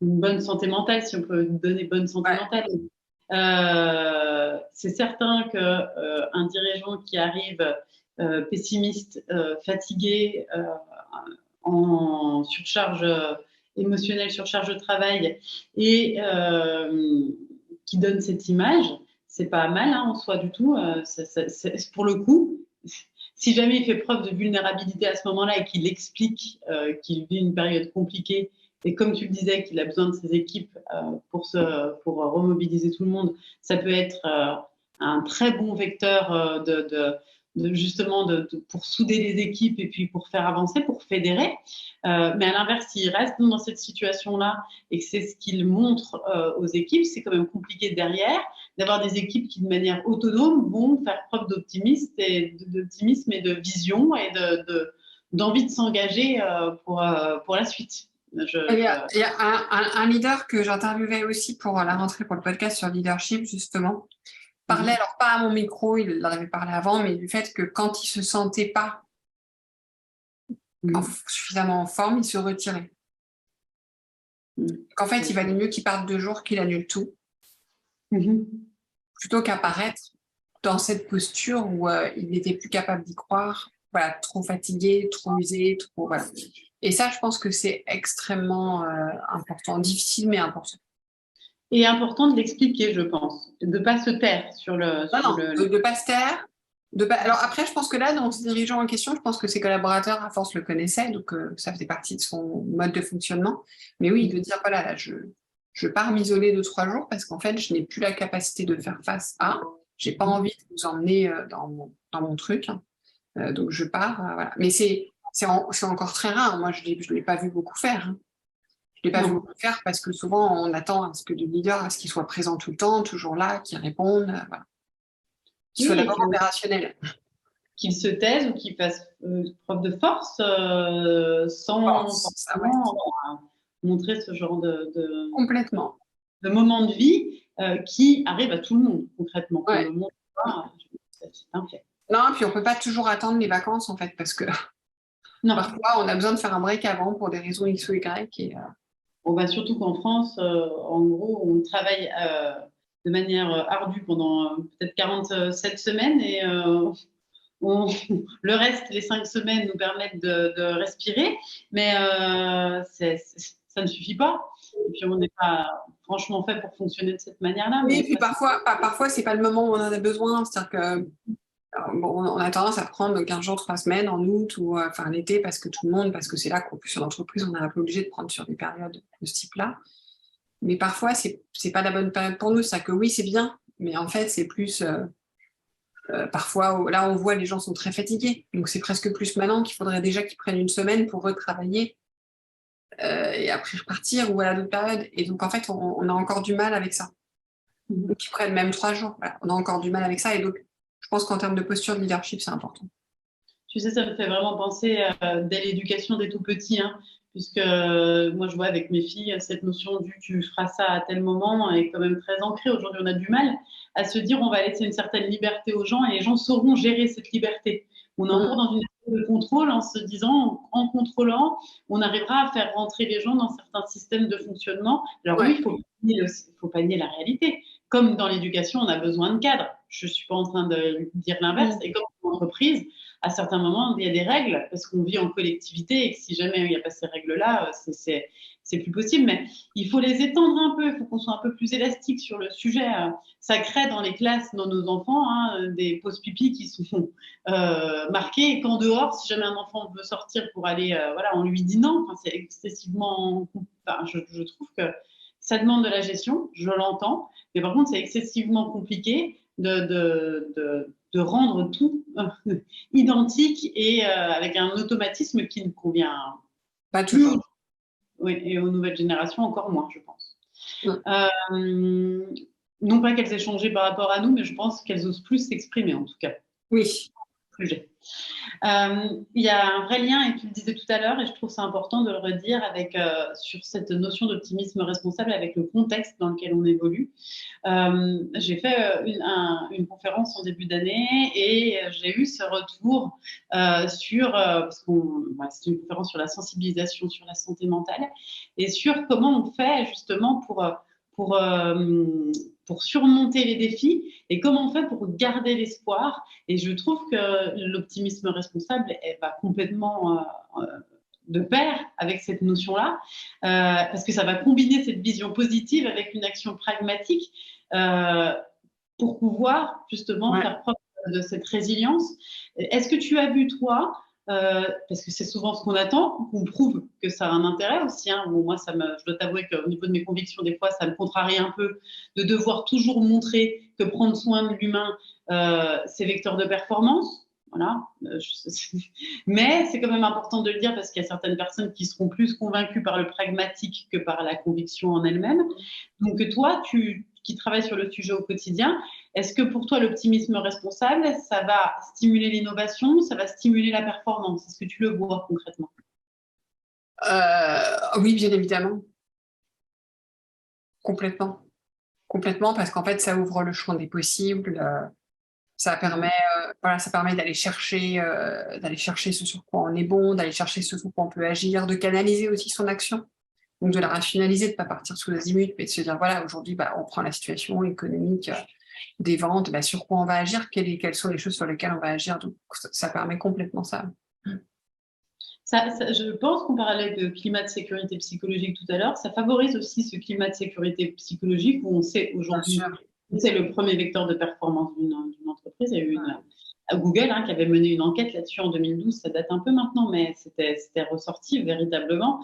bonne santé mentale, si on peut donner bonne santé mentale. C'est certain qu'un dirigeant qui arrive pessimiste, fatigué, en surcharge émotionnelle, surcharge de travail, et qui donne cette image, c'est pas mal en soi du tout. Pour le coup, si jamais il fait preuve de vulnérabilité à ce moment-là et qu'il explique qu'il vit une période compliquée, et comme tu le disais, qu'il a besoin de ses équipes pour remobiliser tout le monde, ça peut être un très bon vecteur pour souder les équipes et puis pour faire avancer, pour fédérer. Mais à l'inverse, s'il reste dans cette situation-là et que c'est ce qu'il montre aux équipes, c'est quand même compliqué derrière d'avoir des équipes qui, de manière autonome, vont faire preuve d'optimisme et de vision et d'envie de s'engager pour la suite. Il y a un leader que j'interviewais aussi pour la rentrée pour le podcast sur leadership, justement, parlait, alors pas à mon micro, il en avait parlé avant, mais du fait que quand il ne se sentait pas suffisamment en forme, il se retirait. Qu'en fait, il valait mieux qu'il parte 2 jours qu'il annule tout, plutôt qu'apparaître dans cette posture où il n'était plus capable d'y croire voilà, trop fatigué, trop usé, trop voilà. Et ça, je pense que c'est extrêmement important, difficile mais important. Et important de l'expliquer, je pense, de ne pas se taire sur le... Non, Sur non, le... de pas se taire. Alors après, je pense que là, dans ce dirigeant en question, je pense que ses collaborateurs, à force, le connaissaient, donc ça faisait partie de son mode de fonctionnement. Mais oui, de dire, voilà, là, je pars m'isoler 2-3 jours parce qu'en fait, je n'ai plus la capacité de faire face à, j'ai pas envie de vous emmener dans mon truc, hein. Donc je pars, voilà. Mais c'est encore très rare. Moi, je ne l'ai pas vu beaucoup faire, hein. Je ne l'ai pas vu Non. beaucoup faire parce que souvent, on attend à ce que le leader, à ce qu'il soit présent tout le temps, toujours là, qu'il réponde, voilà. Qu'il soit Oui, et d'abord opérationnel. qu'il se taise ou qu'il fasse preuve de force sans Ça, ouais. forcément montrer ce genre Complètement. de moment de vie qui arrive à tout le monde, concrètement. Qu'on Ouais. le montre pas, c'est un fait. Non, puis on ne peut pas toujours attendre les vacances, en fait, parce que Non. parfois, on a besoin de faire un break avant pour des raisons X ou Y. Et, Bon, bah, surtout qu'en France, en gros, on travaille de manière ardue pendant peut-être 47 semaines et le reste, les 5 semaines, nous permettent de respirer, mais ça ne suffit pas. Et puis, on n'est pas franchement fait pour fonctionner de cette manière-là. oui, Mais et puis parfois, c'est pas le moment où on en a besoin. C'est-à-dire que bon, on a tendance à prendre 15 jours, 3 semaines en août ou enfin l'été parce que c'est là qu'en plus sur l'entreprise, on est un peu obligé de prendre sur des périodes de ce type-là. Mais parfois, c'est pas la bonne période pour nous. C'est-à-dire que oui, c'est bien, mais en fait, c'est plus parfois, là, on voit les gens sont très fatigués. Donc, c'est presque plus maintenant qu'il faudrait déjà qu'ils prennent une semaine pour retravailler et après repartir ou à d'autres périodes. Et donc, en fait, on a encore du mal avec ça. Donc, ils prennent même 3 jours. Voilà. On a encore du mal avec ça. Et donc, je pense qu'en termes de posture de leadership, c'est important. Tu sais, ça me fait vraiment penser dès l'éducation des tout petits, hein, puisque moi, je vois avec mes filles, cette notion du tu feras ça à tel moment est quand même très ancrée. Aujourd'hui, on a du mal à se dire on va laisser une certaine liberté aux gens et les gens sauront gérer cette liberté. On est encore dans une espèce de contrôle en se disant, en contrôlant, on arrivera à faire rentrer les gens dans certains systèmes de fonctionnement. Alors oui, il faut pas nier la réalité. Comme dans l'éducation, on a besoin de cadres. Je ne suis pas en train de dire l'inverse. Et comme en entreprise, à certains moments, il y a des règles parce qu'on vit en collectivité et que si jamais il n'y a pas ces règles-là, c'est plus possible. Mais il faut les étendre un peu, il faut qu'on soit un peu plus élastique sur le sujet. Ça crée dans les classes, dans nos enfants, hein, des pauses pipi qui sont marquées et qu'en dehors, si jamais un enfant veut sortir pour aller, voilà, on lui dit non. Enfin, c'est excessivement. Enfin, je trouve que ça demande de la gestion, je l'entends, mais par contre, c'est excessivement compliqué de rendre tout identique et avec un automatisme qui ne convient pas toujours. Oui, et aux nouvelles générations encore moins, je pense. Non pas qu'elles aient changé par rapport à nous, mais je pense qu'elles osent plus s'exprimer en tout cas. Oui. Il y a un vrai lien, et tu le disais tout à l'heure, et je trouve c'est important de le redire avec, sur cette notion d'optimisme responsable avec le contexte dans lequel on évolue. J'ai fait une conférence en début d'année et j'ai eu ce retour sur, parce que c'est une conférence sur la sensibilisation sur la santé mentale, et sur comment on fait justement pour surmonter les défis et comment on fait pour garder l'espoir. Et je trouve que l'optimisme responsable va complètement de pair avec cette notion-là, parce que ça va combiner cette vision positive avec une action pragmatique pour pouvoir justement faire preuve de cette résilience. Est-ce que tu as vu, toi, parce que c'est souvent ce qu'on attend, qu'on prouve que ça a un intérêt aussi. Hein. Bon, moi, je dois t'avouer qu'au niveau de mes convictions, des fois, ça me contrarie un peu de devoir toujours montrer que prendre soin de l'humain, c'est vecteur de performance. Voilà. Mais c'est quand même important de le dire parce qu'il y a certaines personnes qui seront plus convaincues par le pragmatique que par la conviction en elle-même. Donc, toi, qui travailles sur le sujet au quotidien, est-ce que pour toi, l'optimisme responsable, ça va stimuler l'innovation, ça va stimuler la performance? Est-ce que tu le vois concrètement? Oui, bien évidemment. Complètement. Complètement, parce qu'en fait, ça ouvre le champ des possibles. Ça permet d'aller chercher ce sur quoi on est bon, d'aller chercher ce sur quoi on peut agir, de canaliser aussi son action. Donc de la rationaliser, de ne pas partir sous l'azimut, mais de se dire, voilà, aujourd'hui, on prend la situation économique des ventes, sur quoi on va agir, quelles sont les choses sur lesquelles on va agir. Donc, ça permet complètement ça. Je pense qu'on parlait de climat de sécurité psychologique tout à l'heure. Ça favorise aussi ce climat de sécurité psychologique où on sait aujourd'hui que c'est le premier vecteur de performance d'une entreprise. Il y a eu Google qui avait mené une enquête là-dessus en 2012. Ça date un peu maintenant, mais c'était ressorti véritablement.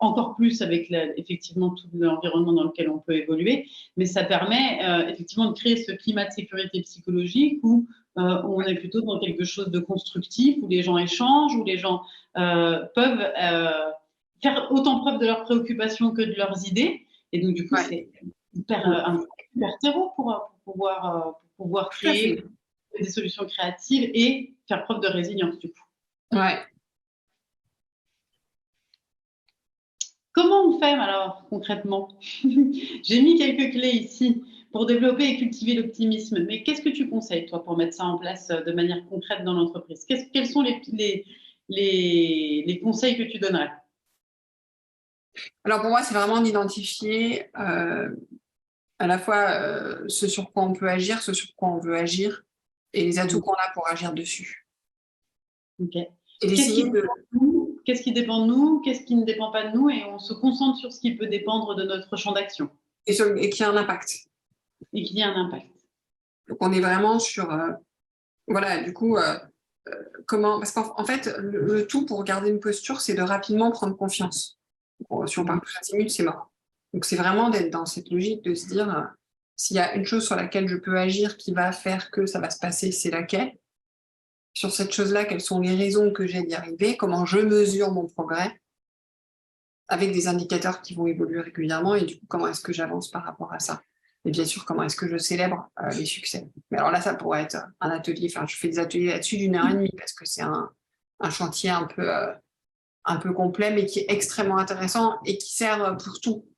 Encore plus avec effectivement tout l'environnement dans lequel on peut évoluer. Mais ça permet effectivement de créer ce climat de sécurité psychologique où on est plutôt dans quelque chose de constructif, où les gens échangent, où les gens peuvent faire autant preuve de leurs préoccupations que de leurs idées. Et donc, du coup, c'est un super terreau pour pouvoir créer des solutions créatives et faire preuve de résilience, du coup. Ouais. Comment on fait alors concrètement? J'ai mis quelques clés ici pour développer et cultiver l'optimisme. Mais qu'est-ce que tu conseilles, toi, pour mettre ça en place de manière concrète dans l'entreprise? Quels sont les conseils que tu donnerais? Alors, pour moi, c'est vraiment d'identifier à la fois ce sur quoi on peut agir, ce sur quoi on veut agir, et les atouts qu'on a pour agir dessus. Ok. Et d'essayer Qu'est-ce qui dépend de nous, qu'est-ce qui ne dépend pas de nous, et on se concentre sur ce qui peut dépendre de notre champ d'action. Et qui a un impact. Et qui a un impact. Donc, on est vraiment sur... voilà, du coup, comment... Parce qu'en fait, le tout pour garder une posture, c'est de rapidement prendre confiance. Bon, si on parle plus de 5 minutes, c'est mort. Donc, c'est vraiment d'être dans cette logique de se dire, s'il y a une chose sur laquelle je peux agir qui va faire que ça va se passer, c'est laquelle. Sur cette chose-là, quelles sont les raisons que j'ai d'y arriver, comment je mesure mon progrès, avec des indicateurs qui vont évoluer régulièrement, et du coup, comment est-ce que j'avance par rapport à ça. Et bien sûr, comment est-ce que je célèbre les succès. Mais alors là, ça pourrait être un atelier, je fais des ateliers là-dessus d'1h30, parce que c'est un chantier un peu complet, mais qui est extrêmement intéressant et qui sert pour tout.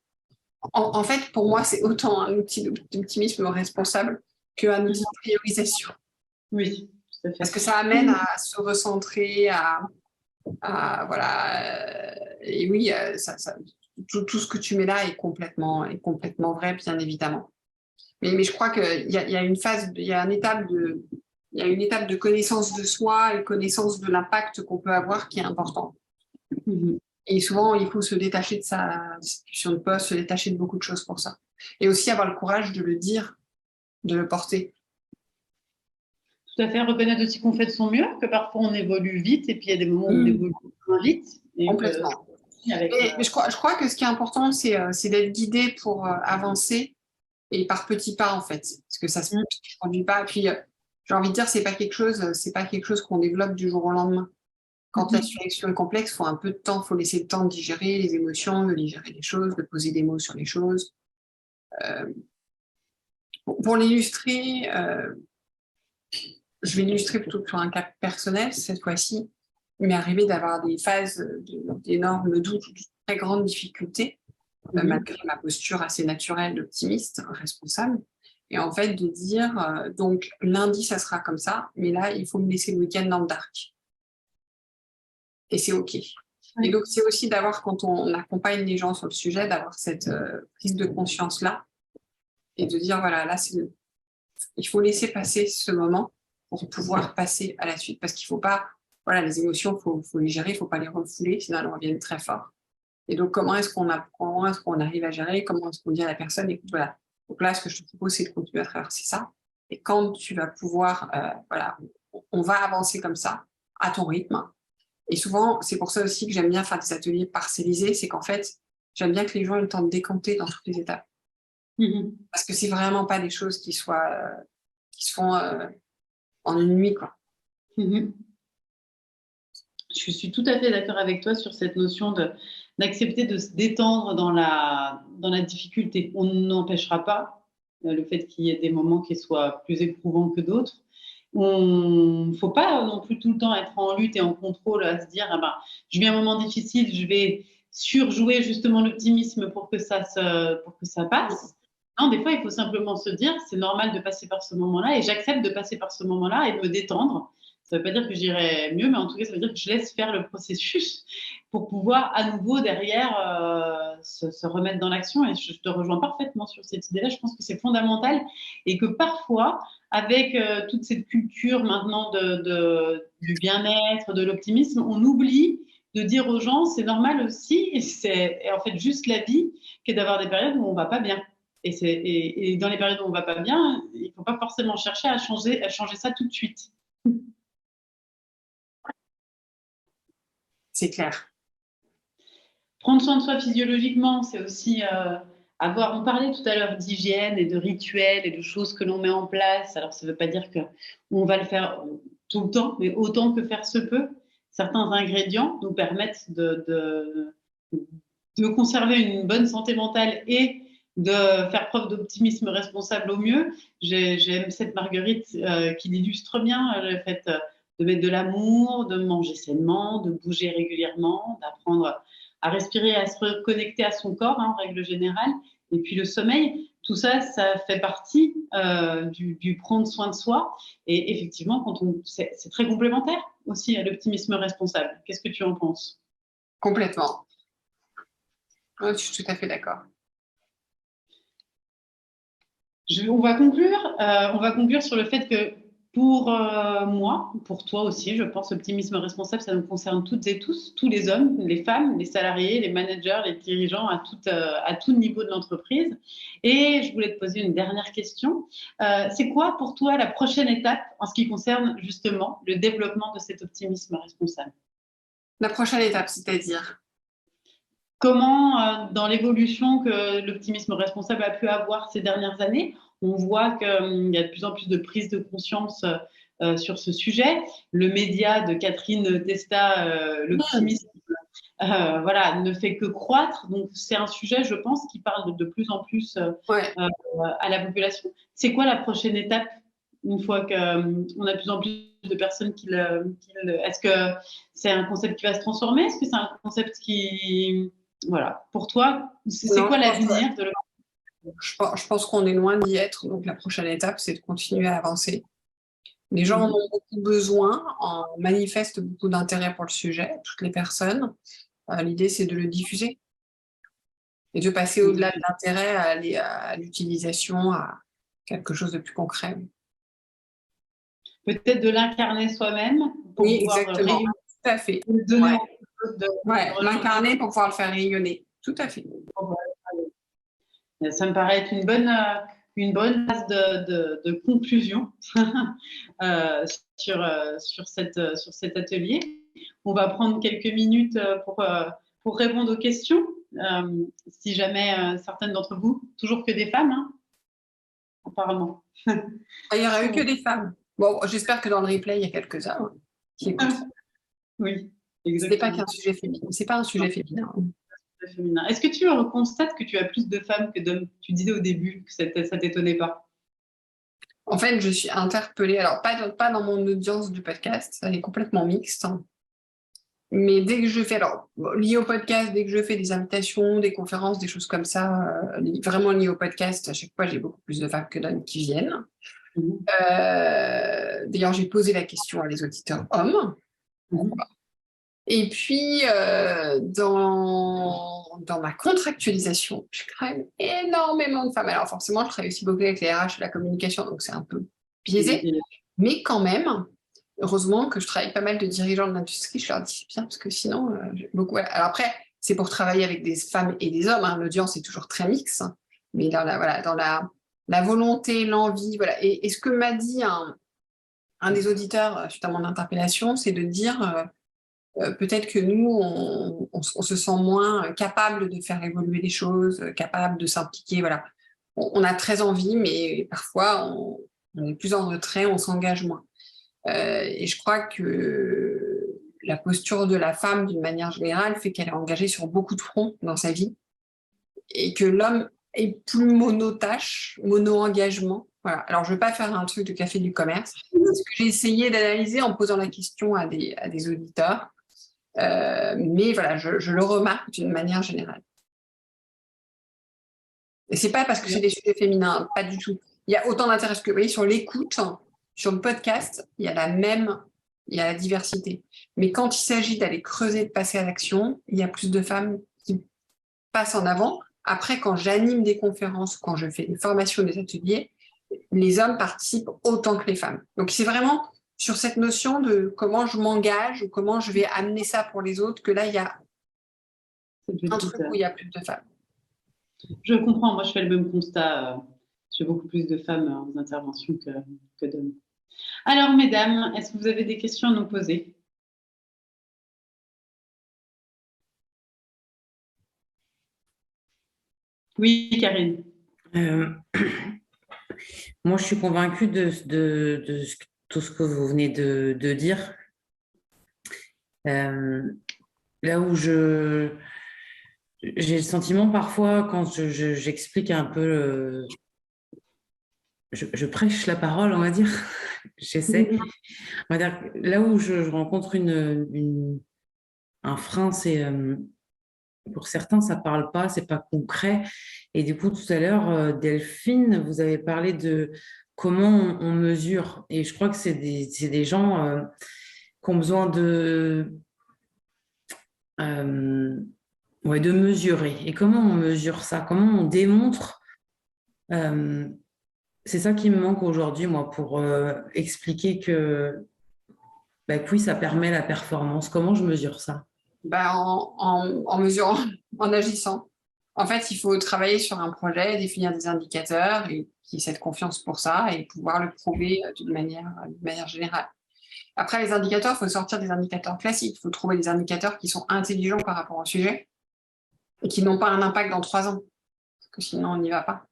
En fait, pour moi, c'est autant un outil d'optimisme responsable qu'un outil de priorisation. Oui. Parce que ça amène à se recentrer, voilà. Et oui, tout ce que tu mets là est complètement vrai, bien évidemment. Mais je crois qu'il y a une phase, il y a une étape de connaissance de soi et connaissance de l'impact qu'on peut avoir qui est importante. Et souvent, il faut se détacher de sa situation de poste, se détacher de beaucoup de choses pour ça. Et aussi avoir le courage de le dire, de le porter. Tout à fait, reconnaître aussi qu'on fait de son mieux, que parfois on évolue vite et puis il y a des moments où on évolue moins vite. Complètement. Mais je crois que ce qui est important, c'est d'être guidé pour avancer et par petits pas, en fait. Parce que ça ne se produit pas. Et puis, j'ai envie de dire, c'est pas quelque chose qu'on développe du jour au lendemain. Quand la situation est complexe, il faut un peu de temps, il faut laisser le temps de digérer les émotions, de digérer les choses, de poser des mots sur les choses. Pour l'illustrer, je vais l'illustrer plutôt sur un cas personnel cette fois-ci, il m'est arrivé d'avoir des phases d'énormes doutes, de très grandes difficultés, malgré ma posture assez naturelle d'optimiste, responsable. Et en fait, de dire, donc lundi, ça sera comme ça, mais là, il faut me laisser le week-end dans le dark. Et c'est OK. Et donc, c'est aussi d'avoir, quand on accompagne les gens sur le sujet, d'avoir cette prise de conscience-là et de dire, voilà, là, il faut laisser passer ce moment pour pouvoir passer à la suite. Parce qu'il ne faut pas, voilà, les émotions, il faut les gérer, il ne faut pas les refouler, sinon elles reviennent très fort. Et donc, comment est-ce qu'on arrive à gérer, comment est-ce qu'on dit à la personne, écoute, voilà, donc là, ce que je te propose, c'est de continuer à traverser ça. Et quand tu vas pouvoir, voilà, on va avancer comme ça, à ton rythme. Et souvent, c'est pour ça aussi que j'aime bien faire des ateliers parcellisés, c'est qu'en fait, j'aime bien que les gens aient le temps de décompter dans toutes les étapes. Parce que c'est vraiment pas des choses qui se font en une nuit, quoi. Je suis tout à fait d'accord avec toi sur cette notion d'accepter de se détendre dans la difficulté. On n'empêchera pas le fait qu'il y ait des moments qui soient plus éprouvants que d'autres. Il ne faut pas non plus tout le temps être en lutte et en contrôle, à se dire je vis un moment difficile, je vais surjouer justement l'optimisme pour que ça passe. Non, des fois, il faut simplement se dire c'est normal de passer par ce moment-là et j'accepte de passer par ce moment-là et de me détendre. Ça ne veut pas dire que j'irai mieux, mais en tout cas, ça veut dire que je laisse faire le processus pour pouvoir à nouveau derrière se remettre dans l'action. Et je te rejoins parfaitement sur cette idée-là. Je pense que c'est fondamental et que parfois, avec toute cette culture maintenant du bien-être, de l'optimisme, on oublie de dire aux gens, c'est normal aussi, et c'est en fait juste la vie, que d'avoir des périodes où on ne va pas bien. Et dans les périodes où on ne va pas bien, il ne faut pas forcément chercher à changer ça tout de suite. C'est clair. Prendre soin de soi physiologiquement, c'est aussi on parlait tout à l'heure d'hygiène et de rituels et de choses que l'on met en place. Alors, ça ne veut pas dire qu'on va le faire tout le temps, mais autant que faire se peut. Certains ingrédients nous permettent de conserver une bonne santé mentale et de faire preuve d'optimisme responsable au mieux. J'aime cette Marguerite qui l'illustre bien, le fait de mettre de l'amour, de manger sainement, de bouger régulièrement, d'apprendre à respirer, à se reconnecter à son corps, en règle générale. Et puis le sommeil, tout ça, ça fait partie du prendre soin de soi. Et effectivement, c'est très complémentaire aussi à l'optimisme responsable. Qu'est-ce que tu en penses? Complètement. Je suis tout à fait d'accord. On va conclure sur le fait que pour moi, pour toi aussi, je pense, l'optimisme responsable, ça nous concerne toutes et tous, tous les hommes, les femmes, les salariés, les managers, les dirigeants, à tout niveau de l'entreprise. Et je voulais te poser une dernière question. C'est quoi pour toi la prochaine étape en ce qui concerne justement le développement de cet optimisme responsable? La prochaine étape, c'est-à-dire? Comment, dans l'évolution que l'optimisme responsable a pu avoir ces dernières années, on voit qu'il y a de plus en plus de prise de conscience sur ce sujet. Le média de Catherine Testa, l'optimisme, ne fait que croître. Donc, c'est un sujet, je pense, qui parle de plus en plus à la population. C'est quoi la prochaine étape une fois qu'on a de plus en plus de personnes Est-ce que c'est un concept qui va se transformer? Est-ce que c'est un concept qui... Voilà. Pour toi, c'est quoi l'avenir de Je pense qu'on est loin d'y être. Donc, la prochaine étape, c'est de continuer à avancer. Les gens en ont beaucoup besoin, en manifestent beaucoup d'intérêt pour le sujet, toutes les personnes. L'idée, c'est de le diffuser et de passer au-delà de l'intérêt à l'utilisation, à quelque chose de plus concret. Peut-être de l'incarner soi-même pour pouvoir exactement. Tout à fait. Donner l'incarner pour pouvoir le faire rayonner. Tout à fait. Ça me paraît être une bonne base de conclusion sur cet atelier. On va prendre quelques minutes pour répondre aux questions. Si jamais certaines d'entre vous, toujours que des femmes, apparemment. Il n'y aura eu que des femmes. Bon, j'espère que dans le replay, il y a quelques-uns qui écoutent. Oui, exactement. Ce n'est pas qu'un sujet féminin. C'est pas un sujet féminin. Est-ce que tu constates que tu as plus de femmes que d'hommes? Tu disais au début que ça t'étonnait pas. En fait, je suis interpellée, alors pas dans mon audience du podcast, ça est complètement mixte. Mais dès que je fais, lié au podcast, dès que je fais des invitations, des conférences, des choses comme ça, vraiment liées au podcast, à chaque fois, j'ai beaucoup plus de femmes que d'hommes qui viennent. D'ailleurs, j'ai posé la question à les auditeurs hommes. Et puis, dans ma contractualisation, je crée énormément de femmes. Alors forcément, je travaille aussi beaucoup avec les RH et la communication, donc c'est un peu biaisé. Mais quand même, heureusement que je travaille avec pas mal de dirigeants de l'industrie, je leur dis bien, parce que sinon, beaucoup... Alors après, c'est pour travailler avec des femmes et des hommes, l'audience est toujours très mixte, mais dans la volonté, l'envie, voilà. Et ce que m'a dit un des auditeurs suite à mon interpellation, c'est de dire... peut-être que nous, on se sent moins capable de faire évoluer les choses, capable de s'impliquer. Voilà. On a très envie, mais parfois, on est plus en retrait, on s'engage moins. Et je crois que la posture de la femme, d'une manière générale, fait qu'elle est engagée sur beaucoup de fronts dans sa vie et que l'homme est plus mono-tâche, mono-engagement. Voilà. Alors, je ne veux pas faire un truc de café du commerce. C'est ce que j'ai essayé d'analyser en posant la question à des auditeurs. Mais voilà, je le remarque d'une manière générale. Et c'est pas parce que c'est des sujets féminins, pas du tout. Il y a autant d'intérêt que, vous voyez, sur l'écoute, sur le podcast, il y a la même il y a la diversité. Mais quand il s'agit d'aller creuser, de passer à l'action, il y a plus de femmes qui passent en avant. Après, quand j'anime des conférences, quand je fais des formations, des ateliers, les hommes participent autant que les femmes. Donc, c'est vraiment sur cette notion de comment je m'engage ou comment je vais amener ça pour les autres que là, il y a un truc où il y a plus de femmes. Je comprends. Moi, je fais le même constat. J'ai beaucoup plus de femmes en intervention que d'hommes. Alors, mesdames, est-ce que vous avez des questions à nous poser? Oui, Karine. Moi, je suis convaincue de tout ce que vous venez de dire. Là où j'ai le sentiment parfois, quand j'explique un peu, je prêche la parole, on va dire, j'essaie. On va dire, là où je rencontre un frein, c'est pour certains, ça ne parle pas, c'est pas concret. Et du coup, tout à l'heure, Delphine, vous avez parlé de comment on mesure. Et je crois que c'est des gens qui ont besoin de mesurer. Et comment on mesure ça? Comment on démontre? C'est ça qui me manque aujourd'hui, moi, pour expliquer que oui, ça permet la performance. Comment je mesure ça? En mesurant, en agissant. En fait, il faut travailler sur un projet, définir des indicateurs et qu'il y ait cette confiance pour ça et pouvoir le prouver d'une manière générale. Après, les indicateurs, il faut sortir des indicateurs classiques. Il faut trouver des indicateurs qui sont intelligents par rapport au sujet et qui n'ont pas un impact dans 3 ans. Parce que sinon, on n'y va pas.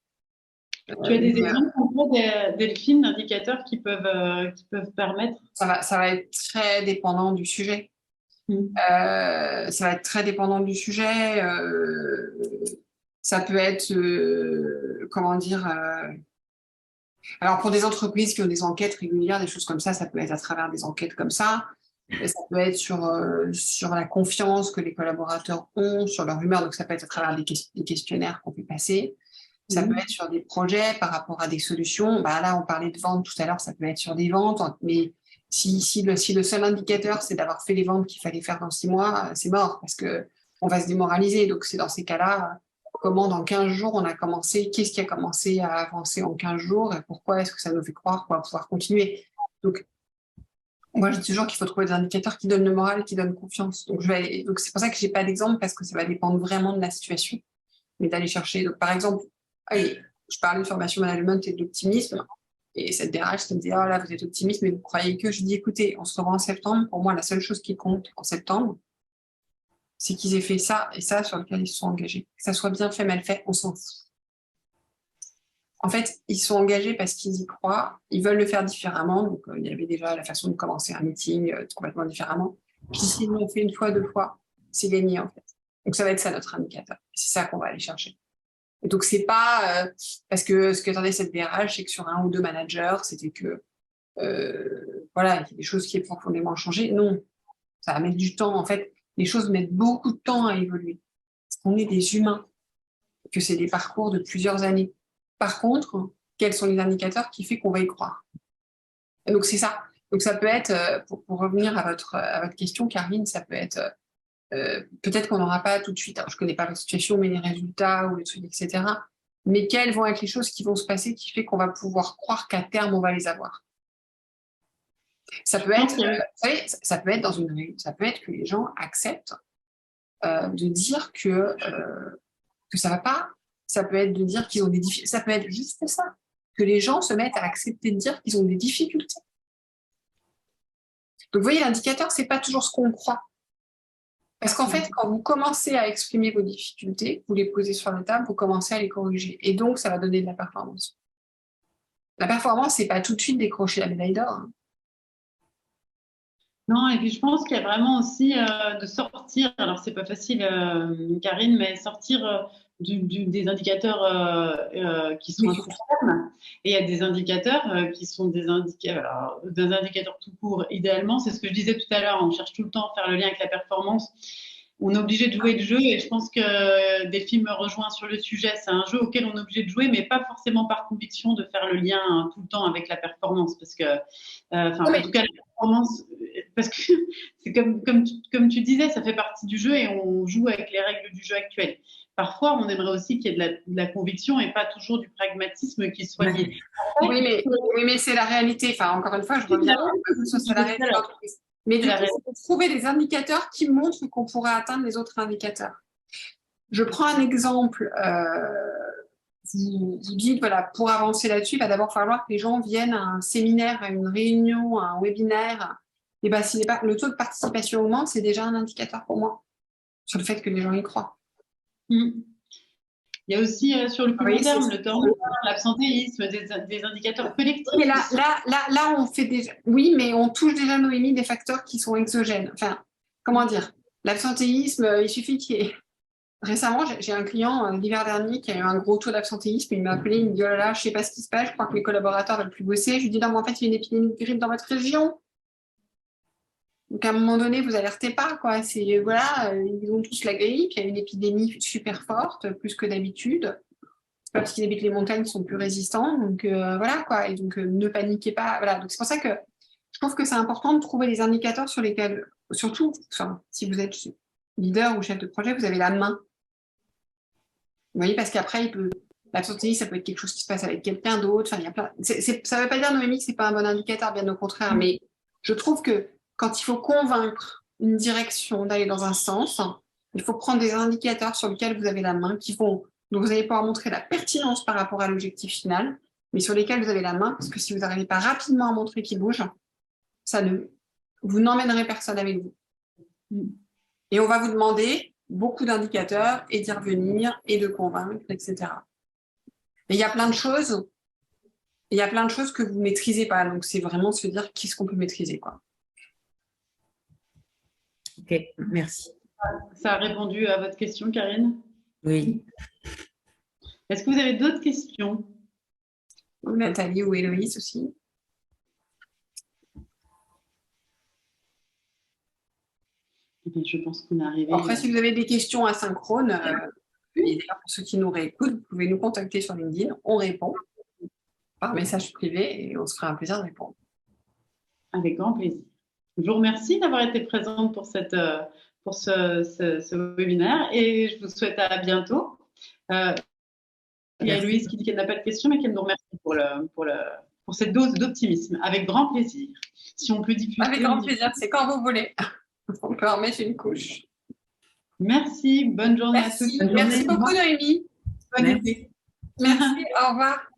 Tu as des exemples concrets, Delphine, d'indicateurs qui peuvent permettre? Ça va être très dépendant du sujet. Ça va être très dépendant du sujet. Ça peut être, comment dire... Alors, pour des entreprises qui ont des enquêtes régulières, des choses comme ça peut être à travers des enquêtes comme ça. Et ça peut être sur la confiance que les collaborateurs ont, sur leur humeur. Donc, ça peut être à travers des questionnaires qu'on fait passer. Ça peut être sur des projets par rapport à des solutions. Là, on parlait de ventes tout à l'heure, ça peut être sur des ventes. Mais si le seul indicateur, c'est d'avoir fait les ventes qu'il fallait faire dans 6 mois, c'est mort parce qu'on va se démoraliser. Donc, c'est dans ces cas-là, comment dans 15 jours on a commencé, qu'est-ce qui a commencé à avancer en 15 jours et pourquoi est-ce que ça nous fait croire qu'on va pouvoir continuer. Donc, moi, je dis toujours qu'il faut trouver des indicateurs qui donnent le moral, qui donnent confiance. Donc, c'est pour ça que je n'ai pas d'exemple parce que ça va dépendre vraiment de la situation. Mais d'aller chercher, donc, par exemple, allez, je parlais de formation management et d'optimisme. Et cette DRH qui me disait, oh là, vous êtes optimiste, mais vous croyez que? Je dis, écoutez, on se revoit en septembre. Pour moi, la seule chose qui compte en septembre, c'est qu'ils aient fait ça et ça sur lequel ils se sont engagés. Que ça soit bien fait, mal fait, on s'en fout. En fait, ils sont engagés parce qu'ils y croient, ils veulent le faire différemment. Donc, il y avait déjà la façon de commencer un meeting complètement différemment. Puis, s'ils l'ont fait 1 fois, 2 fois, c'est gagné, en fait. Donc, ça va être ça notre indicateur. C'est ça qu'on va aller chercher. Et donc, c'est pas parce que ce qu'attendait cette DRH, c'est que sur 1 ou 2 managers, c'était que, voilà, il y a des choses qui ont profondément changé. Non, ça va mettre du temps. En fait, les choses mettent beaucoup de temps à évoluer. Parce qu'on est des humains, que c'est des parcours de plusieurs années. Par contre, quels sont les indicateurs qui font qu'on va y croire? Et donc, c'est ça. Donc, ça peut être, pour revenir à votre question, Karine, ça peut être, peut-être qu'on n'aura pas tout de suite, alors, je ne connais pas la situation, mais les résultats ou les trucs, etc. Mais quelles vont être les choses qui vont se passer qui fait qu'on va pouvoir croire qu'à terme, on va les avoir? Ça peut être, ça peut être ça peut être que les gens acceptent de dire que ça va pas. Ça peut être de dire qu'ils ont des difficultés. Ça peut être juste ça, que les gens se mettent à accepter de dire qu'ils ont des difficultés. Donc, vous voyez, l'indicateur, c'est pas toujours ce qu'on croit. Parce qu'en fait, quand vous commencez à exprimer vos difficultés, vous les posez sur la table, vous commencez à les corriger. Et donc, ça va donner de la performance. La performance, c'est pas tout de suite décrocher la médaille d'or. Non, et puis je pense qu'il y a vraiment aussi de sortir, alors c'est pas facile, Karine, mais sortir des indicateurs qui sont externes. Et il y a des indicateurs qui sont des indicateurs tout court. Idéalement, c'est ce que je disais tout à l'heure, on cherche tout le temps à faire le lien avec la performance. On est obligé de jouer le jeu et je pense que Delphine me rejoint sur le sujet. C'est un jeu auquel on est obligé de jouer, mais pas forcément par conviction de faire le lien tout le temps avec la performance. Parce que, en tout cas, la performance, parce que c'est comme tu disais, ça fait partie du jeu et on joue avec les règles du jeu actuel. Parfois, on aimerait aussi qu'il y ait de la conviction et pas toujours du pragmatisme qui soit lié. Oui, mais c'est la réalité. Enfin, encore une fois, je reviens sur la réalité de l'entreprise. Mais du coup, il faut trouver des indicateurs qui montrent qu'on pourrait atteindre les autres indicateurs. Je prends un exemple. Vous dites, voilà, pour avancer là-dessus, il va d'abord falloir que les gens viennent à un séminaire, à une réunion, à un webinaire. Et ben, si le taux de participation augmente, c'est déjà un indicateur pour moi sur le fait que les gens y croient. Il y a aussi sur le plus long terme, le turnover, l'absentéisme, des indicateurs collectifs. Et là, on fait déjà. Oui, mais on touche déjà, Noémie, des facteurs qui sont exogènes. Enfin, comment dire? L'absentéisme, il suffit qu'il y ait. Récemment, j'ai un client l'hiver dernier qui a eu un gros taux d'absentéisme. Il m'a appelé, il me dit oh là là, je sais pas ce qui se passe, je crois que mes collaborateurs veulent plus bosser. Je lui dis non, mais en fait, il y a une épidémie de grippe dans votre région. Donc à un moment donné, vous alertez pas, quoi. C'est voilà, ils ont tous la grippe, il y a une épidémie super forte, plus que d'habitude. C'est pas parce qu'ils habitent les montagnes qu'ils sont plus résistants. Donc voilà, quoi. Et donc ne paniquez pas. Voilà. Donc c'est pour ça que je trouve que c'est important de trouver des indicateurs sur lesquels, surtout, enfin, si vous êtes leader ou chef de projet, vous avez la main. Vous voyez, parce qu'après, l'absentéisme, ça peut être quelque chose qui se passe avec quelqu'un d'autre. Enfin, il y a plein. Ça ne veut pas dire, Noémie, que ce n'est pas un bon indicateur, bien au contraire. Mais je trouve que quand il faut convaincre une direction d'aller dans un sens, il faut prendre des indicateurs sur lesquels vous avez la main, dont vous allez pouvoir montrer la pertinence par rapport à l'objectif final, mais sur lesquels vous avez la main, parce que si vous n'arrivez pas rapidement à montrer qu'ils bougent, vous n'emmènerez personne avec vous. Et on va vous demander beaucoup d'indicateurs et d'y revenir et de convaincre, etc. Mais il y a plein de choses. Il y a plein de choses que vous ne maîtrisez pas. Donc, c'est vraiment se dire qu'est-ce qu'on peut maîtriser, quoi. Ok, merci. Ça a répondu à votre question, Karine? Oui. Est-ce que vous avez d'autres questions? Ou Nathalie ou Héloïse aussi. Je pense qu'on est arrivé. Après, si vous avez des questions asynchrones, et d'ailleurs pour ceux qui nous réécoutent, vous pouvez nous contacter sur LinkedIn. On répond par message privé et on se fera un plaisir de répondre. Avec grand plaisir. Je vous remercie d'avoir été présente pour ce webinaire et je vous souhaite à bientôt. Il y a Louise qui dit qu'elle n'a pas de questions, mais qu'elle nous remercie pour cette dose d'optimisme. Avec grand plaisir. Si on peut diffuser. Avec grand plaisir, c'est quand vous voulez. On peut en mettre une couche. Merci, bonne journée à tous. Merci beaucoup, Noémie. Bonne été. Merci, au revoir.